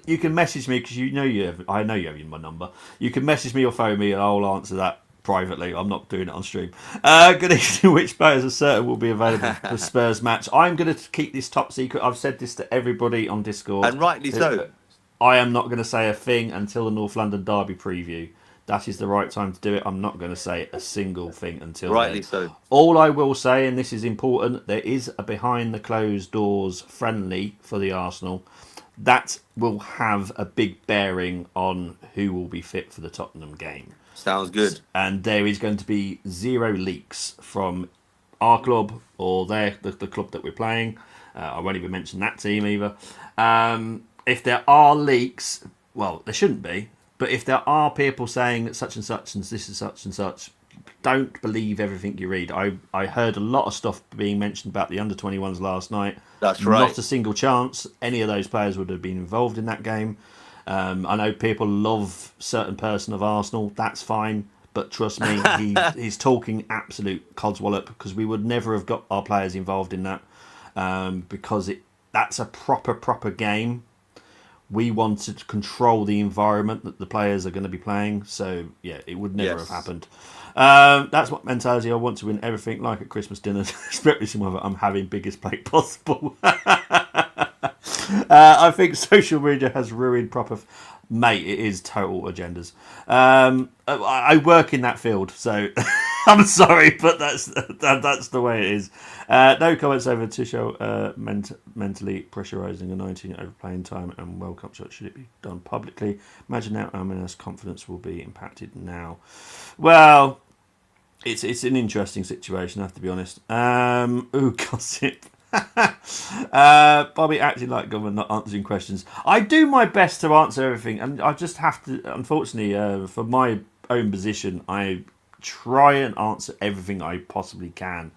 You can message me because you know you have. I know you have my number. You can message me or phone me, and I'll answer that privately. I'm not doing it on stream. Good evening. Which players are certain will be available for the Spurs match? I'm going to keep this top secret. I've said this to everybody on Discord. And rightly so. I am not going to say a thing until the North London Derby preview. That is the right time to do it. I'm not going to say a single thing until Rightly then. so. All I will say, and this is important, there is a behind the closed doors friendly for the Arsenal. That will have a big bearing on who will be fit for the Tottenham game. Sounds good. And there is going to be 0 leaks from our club or the club that we're playing. I won't even mention that team either. If there are leaks, well, there shouldn't be. But if there are people saying that such and such and this is such and such, don't believe everything you read. I heard a lot of stuff being mentioned about the under-21s last night. That's right. Not a single chance any of those players would have been involved in that game. I know people love certain person of Arsenal. That's fine. But trust me, he's talking absolute codswallop because we would never have got our players involved in that because that's a proper game. We wanted to control the environment that the players are going to be playing. So yeah, it would never have Yes. happened. That's what mentality. I want to win everything, like at Christmas dinner. I'm having biggest plate possible. I think social media has ruined proper. Mate, it is total agendas. I work in that field, so I'm sorry, but that's the way it is. No comments over Tuchel mentally pressurising a 19 over playing time and World Cup shot. Should it be done publicly? Imagine how Almen's confidence will be impacted now. Well, it's an interesting situation, I have to be honest. Gossip. Bobby acting like government, not answering questions. I do my best to answer everything, and I just have to. Unfortunately, for my own position, I try and answer everything I possibly can.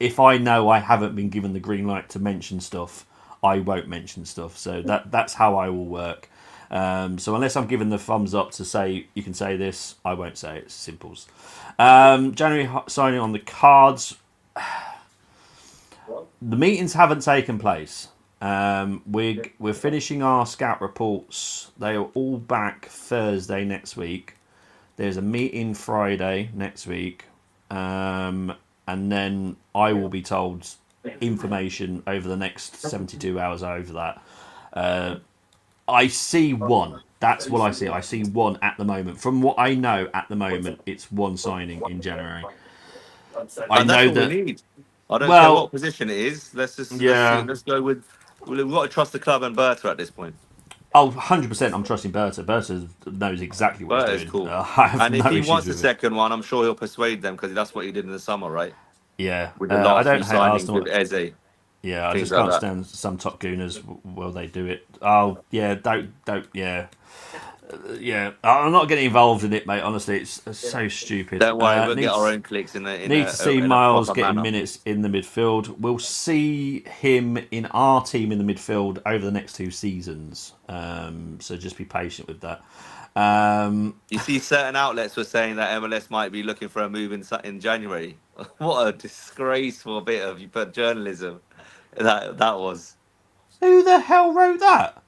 If I know I haven't been given the green light to mention stuff, I won't mention stuff. So that's how I will work. So unless I'm given the thumbs up to say you can say this, I won't say it. It's simples. January signing on the cards. The meetings haven't taken place. We're finishing our scout reports. They are all back Thursday next week. There's a meeting Friday next week, and then I will be told information over the next 72 hours over that. I see one. That's what I see. I see one at the moment. From what I know at the moment, it's one signing in January. I And that's know what we that. need. I don't care Well, what position it is. Let's see. yeah. Let's go with. We've got to trust the club and Bertha at this point. Oh, 100%. I'm trusting Berta. Berta knows exactly what Bertha he's is doing. cool. I have And if no he issues wants a with it. second one, I'm sure he'll persuade them because that's what he did in the summer, right? Yeah. With the I last few don't hate signings Arsenal. with Eze, Yeah, I things just like can't that. stand some top gooners while they do it. Oh, yeah, don't, yeah. Yeah, I'm not getting involved in it, mate. Honestly, it's so stupid. Don't worry, we'll get our own clicks Need to see in a Miles proper getting manner. minutes in the midfield. We'll see him in our team in the midfield over the next 2 seasons. So just be patient with that. You see, certain outlets were saying that MLS might be looking for a move in January. What a disgraceful bit of journalism that was. Who the hell wrote that?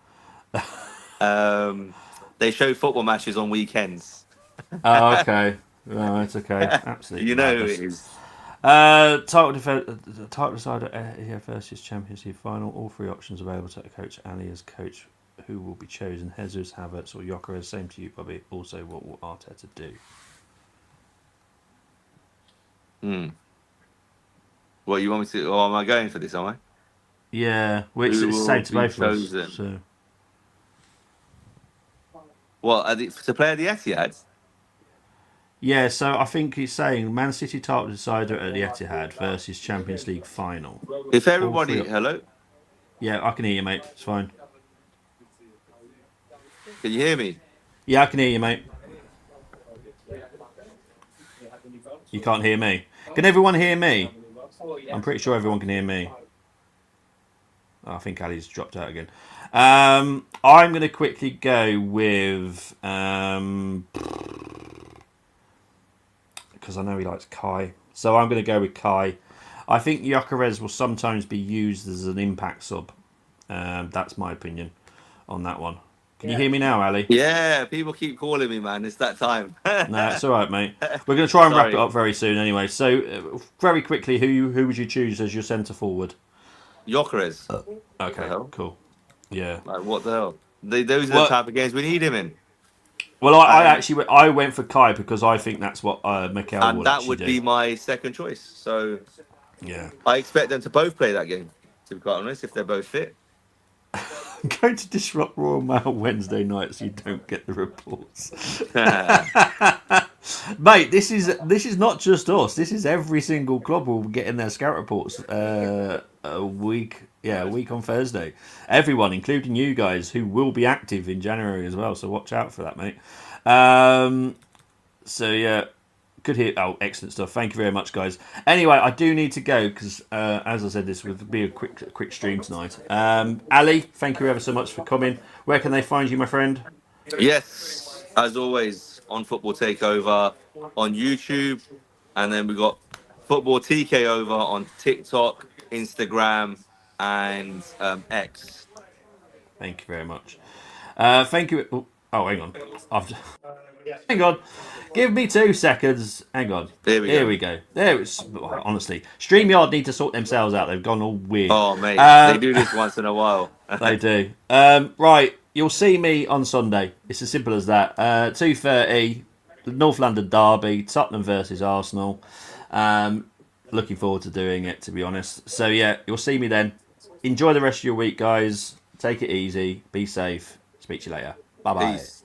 They show football matches on weekends. Oh, okay. Right, okay. Absolute You know who madness. it is. Title decider here versus Champions League final. All 3 options available to coach Ali as coach. Who will be chosen? Jesus, Havertz, or Gyökeres? Same to you, Bobby. Also, what will Arteta do? What you want me to? Oh, am I going for this? Am I? Yeah, which Who is the will same to be both of us. chosen? So. Well, to play at the Etihad. Yeah, so I think he's saying Man City title decider at the Etihad versus Champions League final. If All everybody, 3. hello, Yeah, I can hear you, mate. It's fine. can you hear me? Yeah, I can hear you, mate. You can't hear me. Can everyone hear me? I'm pretty sure everyone can hear me. Oh, I think Ali's dropped out again. I'm going to quickly go with because I know he likes Kai, so I'm going to go with Kai. I think Gyökeres will sometimes be used as an impact sub. That's my opinion on that one. Can you hear me now, Ali? Yeah, people keep calling me, man. It's that time. No, it's all right, mate. We're going to try and wrap it Sorry. up very soon anyway. So, very quickly, who would you choose as your centre forward? Gyökeres. Okay, hell? cool. Yeah. Like, what the hell? Those are the type of games we need him in. Well, I went for Kai because I think that's what Mikel And will that actually would do. be my second choice. So Yeah. I expect them to both play that game, to be quite honest, if they're both fit. I'm going to disrupt Royal Mail Wednesday night so you don't get the reports. Mate, this is not just us. This is every single club will be getting their scout reports a week on Thursday. Everyone, including you guys, who will be active in January as well. So watch out for that, mate. So yeah, good hit. Oh, excellent stuff. Thank you very much, guys. Anyway, I do need to go because, as I said, this would be a quick stream tonight. Ali, thank you ever so much for coming. Where can they find you, my friend? Yes, as always, on Football Takeover on YouTube. And then we got Football TK over on TikTok, Instagram, and X. Thank you very much. Thank you. Oh, hang on. Hang on. Give me 2 seconds. Hang on. There we Here go. we go. There it's honestly. StreamYard need to sort themselves out. They've gone all weird. Oh, mate, they do this once in a while. They do. Right. You'll see me on Sunday. It's as simple as that. 2:30, the North London derby, Tottenham versus Arsenal. Looking forward to doing it, to be honest. So yeah, you'll see me then. Enjoy the rest of your week, guys. Take it easy. Be safe. Speak to you later. Bye bye. Peace.